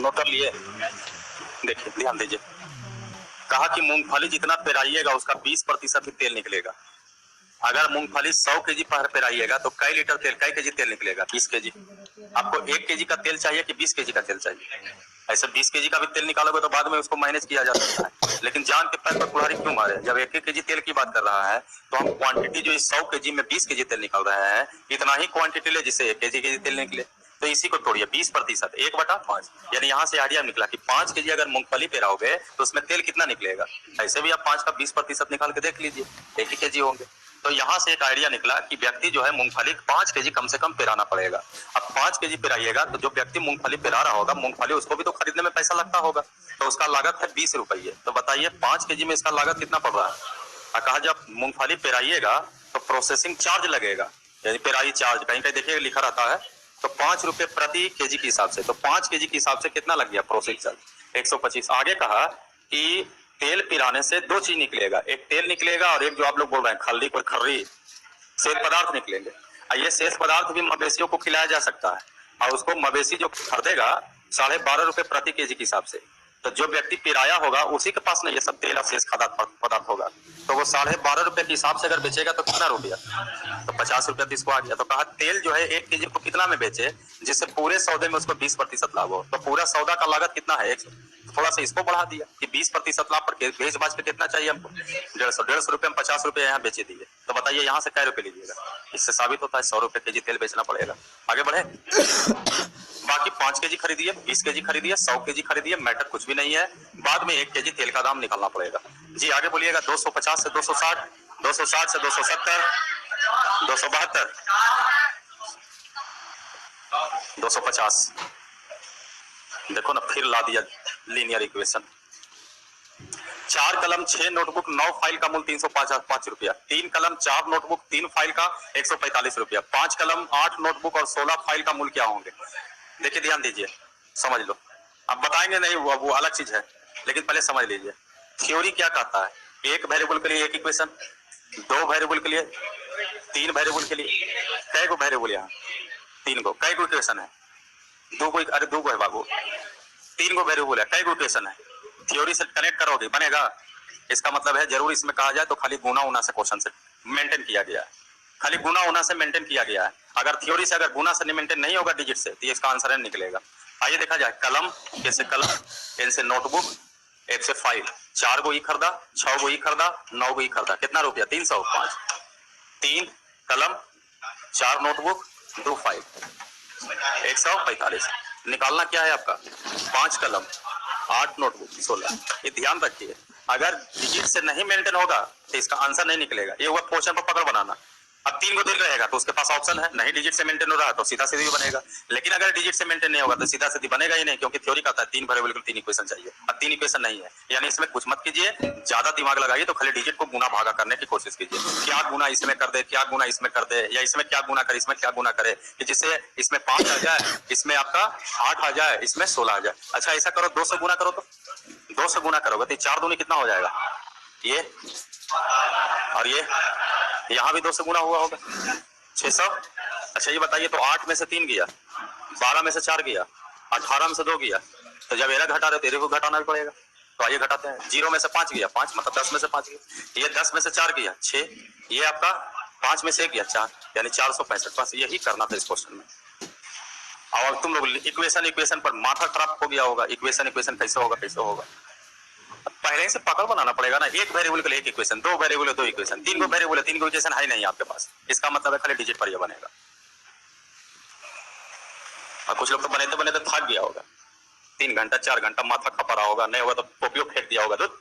नोट कर लिए? देखिए ध्यान दीजिए, कहा कि मूंगफली जितना पेराइएगा उसका 20% ही तेल निकलेगा। अगर मूंगफली 100 केजी पर पेराइएगा तो कई लीटर तेल, कई केजी तेल निकलेगा? 20 केजी। आपको 1 केजी का तेल चाहिए कि 20 केजी का तेल चाहिए? ऐसे 20 केजी का भी तेल निकालोगे तो बाद में उसको मैनेज किया जा सकता है, लेकिन जान के पैर पर कुल्हाड़ी क्यों मारे? जब 1 केजी तेल की बात कर रहा है तो हम क्वांटिटी जो 100 केजी में 20 केजी तेल निकल रहा है, इतना ही क्वांटिटी ले जिससे 1 केजी तेल निकले। तो इसी को तोड़िए, 20%, 1/5, यानी यहाँ से आइडिया निकला कि 5 केजी अगर मूंगफली पेराओगे तो उसमें तेल कितना निकलेगा। ऐसे भी आप 5 का 20% निकाल के देख लीजिए, 1 ही केजी होंगे। तो यहाँ से एक आइडिया निकला कि व्यक्ति जो है मूंगफली 5 केजी कम से कम पेराना पड़ेगा। अब 5 केजी पेराइएगा तो जो व्यक्ति मूंगफली पेरा रहा होगा, मूंगफली उसको भी तो खरीदने में पैसा लगता होगा, तो उसका लागत है 20 रुपये। तो बताइए 5 केजी में इसका लागत कितना पड़ रहा है? कहा जब मूंगफली पेराइएगा तो प्रोसेसिंग चार्ज लगेगा, यानी पेराई चार्ज कहीं कहीं देखिए लिखा रहता है, तो 5 रुपए प्रति केजी के हिसाब से, तो 5 केजी के हिसाब से कितना लग गया प्रोसेसिंग चार्ज? 125। आगे कहा कि तेल पिराने से 2 चीज निकलेगा, एक तेल निकलेगा और एक जो आप लोग बोल रहे हैं खल्ली पर खर्री शेष पदार्थ निकलेंगे। ये शेष पदार्थ भी मवेशियों को खिलाया जा सकता है, और उसको मवेशी जो खरीदेगा 12.5 रुपए प्रति केजी के हिसाब से, तो जो व्यक्ति पिराया होगा उसी के पास ना ये सब तेल और शेष पदार्थ होगा, तो वो 12.5 रुपए के हिसाब से अगर बेचेगा तो कितना रुपया? तो 50 रुपया इसको आ गया। तो कहा तेल जो है 1 केजी को कितना में बेचे जिससे पूरे सौदे में उसको 20% लाभ हो, तो पूरा सौदा का लागत कितना है? 100। थोड़ा सा इसको बढ़ा दिया कि 20% लाभ पर भेज बाज पे कितना चाहिए हमको? 150 रुपए में 50 रुपए यहाँ बेचे दिए, तो बताइए यहाँ से कै रुपए लीजिएगा? इससे साबित होता है 100 रुपए केजी तेल बेचना पड़ेगा। आगे बढ़े। बाकी 5 केजी खरीदिए, 20 केजी खरीदिए, 100 केजी खरीदिए, मैटर कुछ भी नहीं है, बाद में 1 केजी तेल का दाम निकालना पड़ेगा। जी आगे बोलिएगा। 250 से 260, 260 से 270, 272, 250। देखो ना फिर ला दिया लीनियर इक्वेशन। 4 कलम 6 नोटबुक 9 फाइल का मूल 305 रुपया, 3 कलम 4 नोटबुक 3 फाइल का 145 रुपया, 5 कलम 8 नोटबुक और 16 फाइल का मूल क्या होंगे? देखिए ध्यान दीजिए, समझ लो। अब बताएंगे नहीं वो अलग चीज है, लेकिन पहले समझ लीजिए थ्योरी क्या कहता है। एक वेरिएबल के लिए एक इक्वेशन, 2 वेरिएबल के लिए, 3 वेरिएबल के लिए, कै गो वेरिएबल यहाँ? 3 गो। कै गो इक्वेशन है? 2 गो। अरे 2 गो है बाबू, 3 गो वेरिएबल है, कै गो इक्वेशन है? थ्योरी से कनेक्ट करोगे बनेगा। इसका मतलब है जरूर इसमें कहा जाए तो खाली गुना उना से क्वेश्चन से मेंटेन किया गया है, खाली गुना उना से मेंटेन किया गया है। अगर थ्योरी से अगर गुना से मेंटेन नहीं होगा डिजिट से, तो इसका आंसर नहीं निकलेगा। आइए देखा जाए। कलम, कैसे कलम, एन से नोटबुक, एक से फाइल, 4 गो ई खरीदा, 6 गो ई खरीदा, 9 गो ई खरीदा, कितना रुपया? 305। 3 कलम 4 नोटबुक 2 फाइल, 145। निकालना क्या है आपका? 5 कलम 8 नोटबुक 16। ये ध्यान रखिए, अगर डिजिट से नहीं मेंटेन होगा तो इसका आंसर नहीं निकलेगा। ये हुआ क्वेश्चन पर पकड़ बनाना। अब 3 गो दिल रहेगा तो उसके पास ऑप्शन है, नहीं डिजिट से मेंटेन हो रहा है तो सीधा सीधी बनेगा, लेकिन अगर डिजिट से मेंटेन नहीं होगा तो सीधा सीधी बनेगा ही नहीं, क्योंकि थ्योरी कहता है 3 वेरिएबल के 3 इक्वेशन चाहिए। अब 3 इक्वेशन नहीं है, यानी इसमें कुछ मत कीजिए, ज्यादा दिमाग लगाइए, तो खाली डिजिट को गुना भागा करने की कोशिश कीजिए। क्या गुना इसमें कर दे, क्या गुना इसमें कर दे, या इसमें क्या गुना करे, इसमें क्या गुना करे, कि जिससे इसमें 5 आ जाए, इसमें आपका 8 आ जाए, इसमें 16 आ जाए। अच्छा ऐसा करो, 2 से गुना करो, तो 2 से गुना करोगे तो 4 दूनी कितना हो जाएगा? ये और ये, यहाँ भी 2 से गुना हुआ होगा, 600। अच्छा ये बताइए, तो 8 में से 3 गया, 12 में से 4 गया, 18 में से 2 गया, तो जब एरा घटा रहे तेरे को घटाना भी पड़ेगा। तो आइए घटाते हैं। 0 में से 5 गया 5, मतलब 10 में से 5 गया। ये 10 में से 4 गया 6, ये आपका 5 में से 1 गया 4, यानी 465। बस यही करना था इस क्वेश्चन में। और तुम लोग इक्वेशन पर माथा खराब हो गया होगा, इक्वेशन कैसे होगा कैसे होगा। पहले से पकड़ बनाना पड़ेगा ना। एक वेरिएबल के लिए एक equation, 2 variable 2 equation, 3 variable 3 equation है नहीं आपके पास। इसका मतलब है खाली डिजिट पर यह बनेगा। और कुछ लोग तो बने तो थक गया होगा, 3 घंटा 4 घंटा माथा खपा रहा होगा, नहीं होगा तो पोपियो फेंक दिया होगा दूध।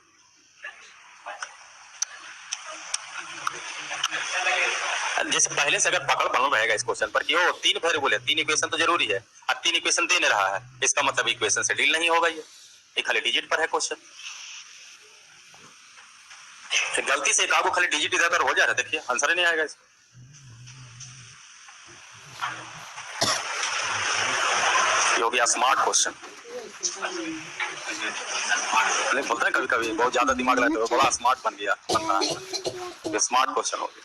जैसे पहले से अगर पकड़ बन रहेगा इस क्वेश्चन पर कि वो 3 वेरिएबल है, 3 इक्वेशन तो जरूरी है, अब 3 इक्वेशन दे नहीं रहा है, इसका मतलब इक्वेशन से डील नहीं होगा। ये खाली डिजिट पर है क्वेश्चन। गलती से एक आगो खाली डिजिट इधर उधर हो जा रहा है, देखिए आंसर ही नहीं आएगा इसका। ये हो गया स्मार्ट क्वेश्चन। नहीं बोलते हैं कभी कभी बहुत ज्यादा दिमाग लगाते हो, बड़ा स्मार्ट बन गया बनता है। ये स्मार्ट क्वेश्चन हो गया।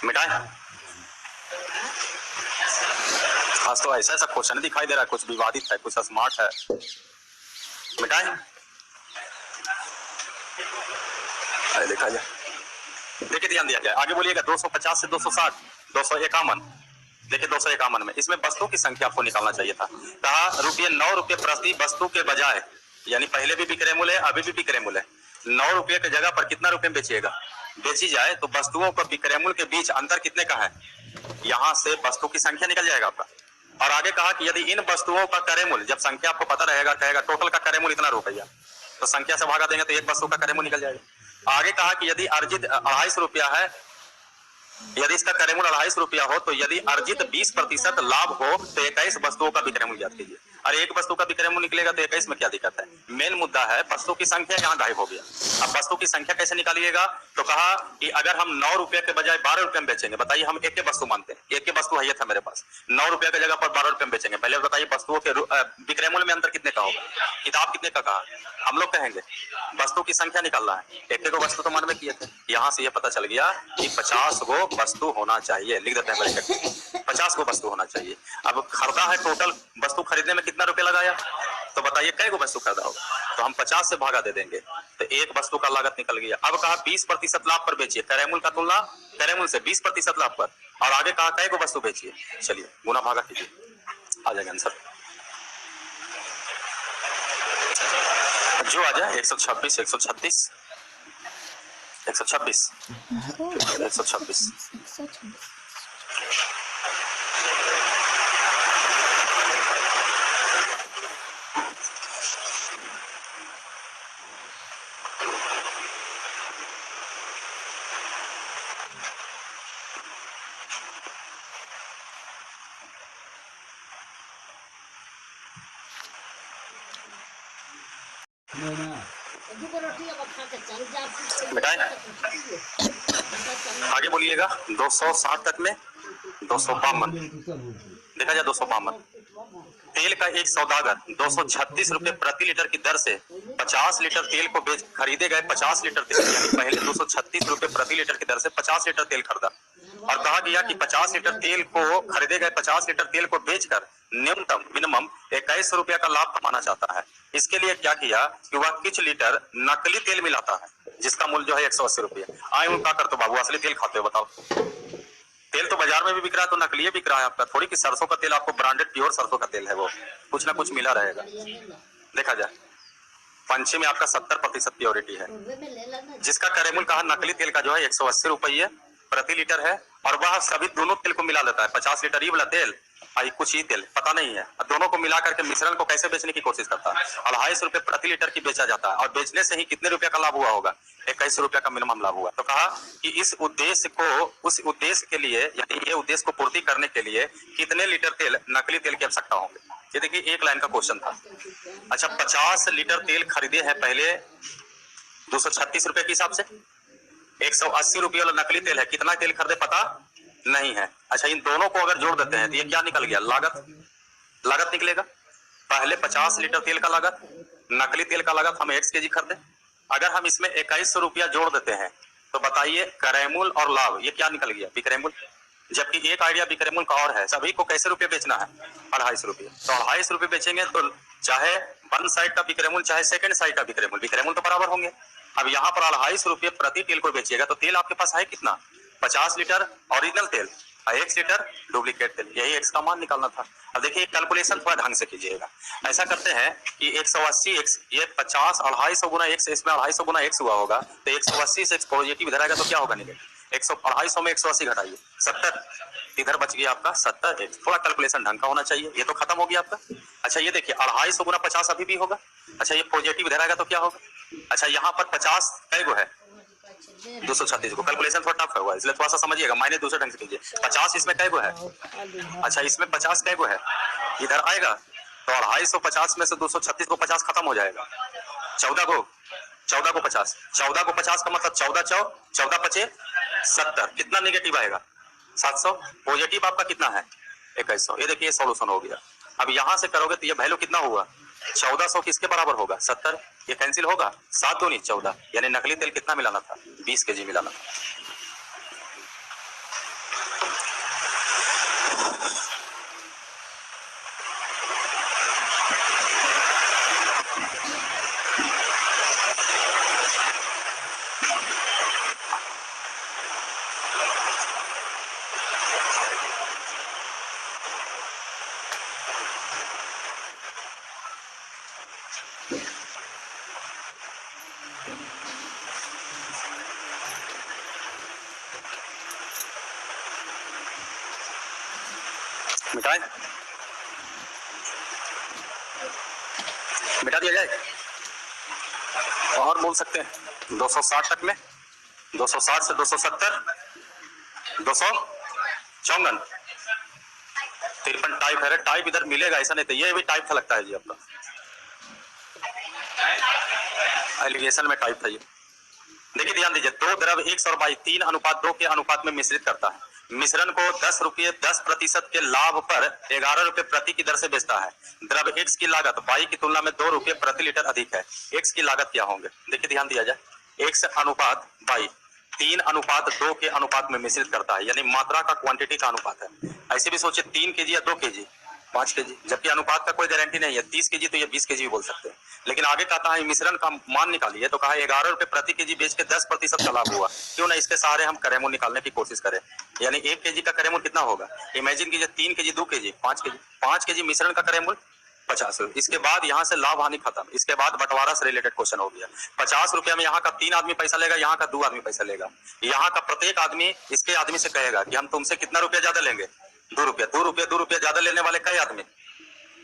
मिटाए खास तो ऐसा क्वेश्चन दिखाई दे रहा है, कुछ विवादित है, कुछ स्मार्ट है। मिटाए अरे देखा जाए, देखिए ध्यान दिया जाए। आगे बोलिएगा 250 से 260, 251। देखिए 251 में इसमें वस्तु की संख्या आपको निकालना चाहिए था। कहा ₹9 प्रति वस्तु के बजाय, यानी पहले भी विक्रय मूल्य है अभी भी विक्रय मूल्य है, 9 रुपये की जगह पर कितना रुपए बेचिएगा, बेची जाए तो वस्तुओं का विक्रय मूल्य के बीच अंतर कितने का है, यहाँ से वस्तु की संख्या निकल जाएगा आपका। और आगे कहा कि यदि इन वस्तुओं का क्रय मूल्य, जब संख्या आपको पता रहेगा, कहेगा टोटल का क्रय मूल्य इतना रुपया, तो संख्या से भागा देंगे तो एक वस्तु का क्रय मूल्य निकल जाएगा। आगे कहा कि यदि अर्जित 250 रुपया है, यदि इसका क्रय मूल्य 250 रुपया हो, तो यदि अर्जित 20% लाभ हो तो 21 वस्तुओं का विक्रय मूल्य याद कीजिए। और एक वस्तु का विक्रय मूल्य निकलेगा तो 21 में क्या दिक्कत है। मेन मुद्दा है वस्तु की संख्या यहाँ गायब हो गया। अब वस्तु की संख्या कैसे निकालिएगा, तो कहा कि अगर हम 9 रुपये के बजाय 12 रुपये में बेचेंगे, बताइए हम एक वस्तु मानते हैं, एक वस्तु है था मेरे पास, 9 रुपये की जगह पर 12 रुपये में बेचेंगे, पहले बताइए वस्तुओं के विक्रय मूल्य में अंतर कितने का होगा, किताब कितने का कहा, हम लोग कहेंगे वस्तु की संख्या निकालना है, एक वस्तु तो मन में किए थे। यहाँ से ये पता चल गया कि 50 गो वस्तु होना चाहिए, लिख देते हैं 50 गो वस्तु होना चाहिए। अब खरीदा है, टोटल वस्तु खरीदने में कितना रुपया लगाया, तो बताइए कई गो वस्तु खरीदा होगा, तो हम 50 से भागा दे देंगे तो एक वस्तु का लागत निकल गया। अब कहा 20% लाभ पर बेचिए, क्रय मूल्य का तुलना क्रय मूल्य से 20% लाभ पर, और आगे कहा कई गो वस्तु बेचिए, चलिए गुना भागा कीजिए, आ जाएगा आंसर। जो आ जाए 126 136 126 126 बेटा आगे बोलिएगा 260 तक में 252, देखा जाए 252। तेल का एक सौदागर 236 रुपए प्रति लीटर की दर से 50 लीटर तेल को बेच खरीदे गए 50 लीटर तेल, यानी पहले 236 रुपए प्रति लीटर की दर से 50 लीटर तेल खरीदा, और कहा गया कि 50 लीटर तेल को खरीदे गए 50 लीटर तेल को बेचकर न्यूनतम मिनिमम 21 रुपया का लाभ कमाना चाहता है। इसके लिए क्या किया कि वह कुछ लीटर नकली तेल मिलाता है जिसका मूल्य जो है 180 रुपया। आए उनका कर तो बाबू असली तेल खाते हो, बताओ तेल तो बाजार में भी बिक रहा है, तो नकली बिक रहा है आपका, थोड़ी कि सरसों का तेल आपको ब्रांडेड प्योर सरसों का तेल है, वो कुछ ना कुछ मिला रहेगा। देखा जाए पंछी में आपका 70% प्योरिटी है, जिसका क्रय मूल्य कहा नकली तेल का जो है 180 रुपये प्रति लीटर है, और वह सभी दोनों तेल को मिला लेता है, 50 लीटर ये वाला तेल और कुछ ही तेल पता नहीं है, दोनों को मिला करके मिश्रण को कैसे बेचने की कोशिश करता है। 250 रुपए प्रति लीटर की बेचा जाता है, और बेचने से ही कितने रुपए का लाभ हुआ होगा, 21 रुपया का मिनिमम लाभ हुआ। तो कहा कि इस उद्देश्य को, उस उद्देश्य के लिए, यानी ये उद्देश्य को पूर्ति करने के लिए कितने लीटर तेल नकली तेल की आवश्यकता होगी। ये देखिए एक लाइन का क्वेश्चन था। अच्छा 50 लीटर तेल खरीदे हैं पहले 236 रुपए के हिसाब से, 180 रुपये वाला नकली तेल है, कितना तेल खरीदे पता नहीं है। अच्छा इन दोनों को अगर जोड़ देते हैं तो ये क्या निकल गया, लागत निकलेगा। पहले 50 लीटर तेल का लागत, नकली तेल का लागत हम 1 kg खरीदे, अगर हम इसमें 2100 रुपया जोड़ देते हैं तो बताइए क्रय मूल्य और लाभ ये क्या निकल गया, विक्रय मूल्य। जबकि एक आइडिया विक्रय का और है, सभी को कैसे रुपये बेचना है, 250 रुपये। तो 250 रुपये बेचेंगे तो चाहे वन साइड का विक्रय चाहे सेकंड साइड का विक्रय मूल्य तो बराबर होंगे। अब यहाँ पर 250 रुपये प्रति तेल को बेचिएगा तो तेल आपके पास है कितना, 50 लीटर ओरिजिनल तेल और 1 लीटर डुप्लीकेट तेल, यही एक्स का मान निकालना था। अब देखिए कैलकुलेशन थोड़ा ढंग से कीजिएगा। ऐसा करते हैं कि 180 एक्स, ये 50 250 गुना एक्स, इसमें 250 गुना एक्स हुआ होगा तो 180 से एक्स पॉजिटिव इधर आएगा तो क्या होगा नेगेटिव। 250 में 180 घटाइए 70, इधर बच गया आपका 70 एक्स। थोड़ा कैलकुलेशन ढंग का होना चाहिए। ये तो खत्म हो गया आपका। अच्छा ये देखिए 250 गुना 50 अभी भी होगा। अच्छा ये पॉजिटिव इधर आएगा तो क्या होगा। अच्छा यहाँ पर 50 कै गो है, 236 को। कैलकुलेशन थोड़ा टफ हुआ इसलिए थोड़ा सा समझिएगा, माइनस दूसरे ढंग से कीजिए। 50 इसमें कै गो है, अच्छा इसमें 50 कै गो है, इधर आएगा तो 250 में से 236 को 50 खत्म हो जाएगा, 14 को 50, 14 को 50 का मतलब 14 पचे 70, कितना नेगेटिव आएगा 700, पॉजिटिव आपका कितना है 2100। ये देखिए सॉल्यूशन हो गया। अब यहां से करोगे तो ये वैल्यू कितना हुआ 1400 किसके बराबर होगा 70, ये कैंसिल होगा 7 दूनी 14, यानी नकली तेल कितना मिलाना था 20 केजी मिलाना था। मिटाए, मिटा दिया जाए और बोल सकते हैं 260 तक में, 260 से 270, 254, 53 टाइप है। टाइप इधर मिलेगा ऐसा नहीं तो ये भी टाइप था लगता है जी आपका, एलिगेशन में टाइप था ये। देखिए ध्यान दीजिए, दो द्रव 1 और 22 3:2 के अनुपात में मिश्रित करता है। मिश्रण को 10% के लाभ पर 11 रुपए प्रति की दर से बेचता है। द्रव एक्स की लागत 22 की तुलना में 2 रुपए प्रति लीटर अधिक है। एक्स की लागत क्या होंगे, देखिए ध्यान दिया जाए, एक्स अनुपात 22 3:2 के अनुपात में मिश्रित करता है, यानी मात्रा का क्वांटिटी का अनुपात है। ऐसे भी सोचिए 3 केजी या 2 केजी 5 केजी, जबकि अनुपात का कोई गारंटी नहीं है, 30 केजी तो ये 20 केजी भी बोल सकते हैं। लेकिन आगे कहता है मिश्रण का मान निकालिए तो कहा 11 रुपए प्रति केजी बेच के 10% का लाभ हुआ, क्यों ना इसके सहारे हम क्रय मूल्य निकालने की कोशिश करें। यानी 1 केजी का क्रय मूल्य कितना होगा, इमेजिन कीजिए 3 केजी 2 केजी 5 केजी मिश्रण का क्रय मूल्य 50 रुपए। इसके बाद यहाँ से लाभ हानि खत्म, इसके बाद बंटवारा से रिलेटेड क्वेश्चन हो गया। 50 रुपया में यहाँ का 3 आदमी पैसा लेगा, यहाँ का 2 आदमी पैसा लेगा। यहाँ का प्रत्येक आदमी इसके आदमी से कहेगा कि हम तुमसे कितना रुपया ज्यादा लेंगे, 2 रुपया। 2 रुपया ज्यादा लेने वाले कई आदमी,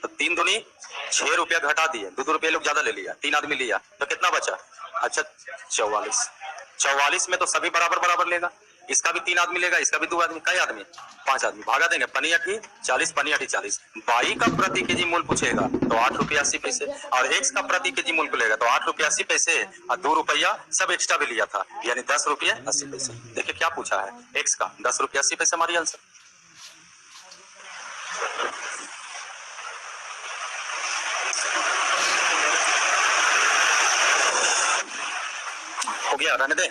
तो 3 दूनी 6 रुपया घटा दिए, 2 रुपये लोग ज्यादा ले लिया, 3 आदमी लिया तो कितना बचा, अच्छा 44 में तो सभी बराबर बराबर लेगा, इसका भी 3 आदमी लेगा, इसका भी 2 आदमी, कई आदमी 5 आदमी, भागा देंगे, पनी 8 40 पनी 8 40। 22 का प्रति केजी मूल्य पूछेगा तो 8 रुपया 80 पैसे, और एक्स का प्रति केजी मूल्य को लेगा तो 8 रुपया 80 पैसे और 2 रुपया सब एक्स्ट्रा भी लिया था, यानी 10 रुपये 80 पैसे। देखिए क्या पूछा है, एक्स का 10 रुपया 80 पैसे हमारी आंसर हो गया। रहने दे।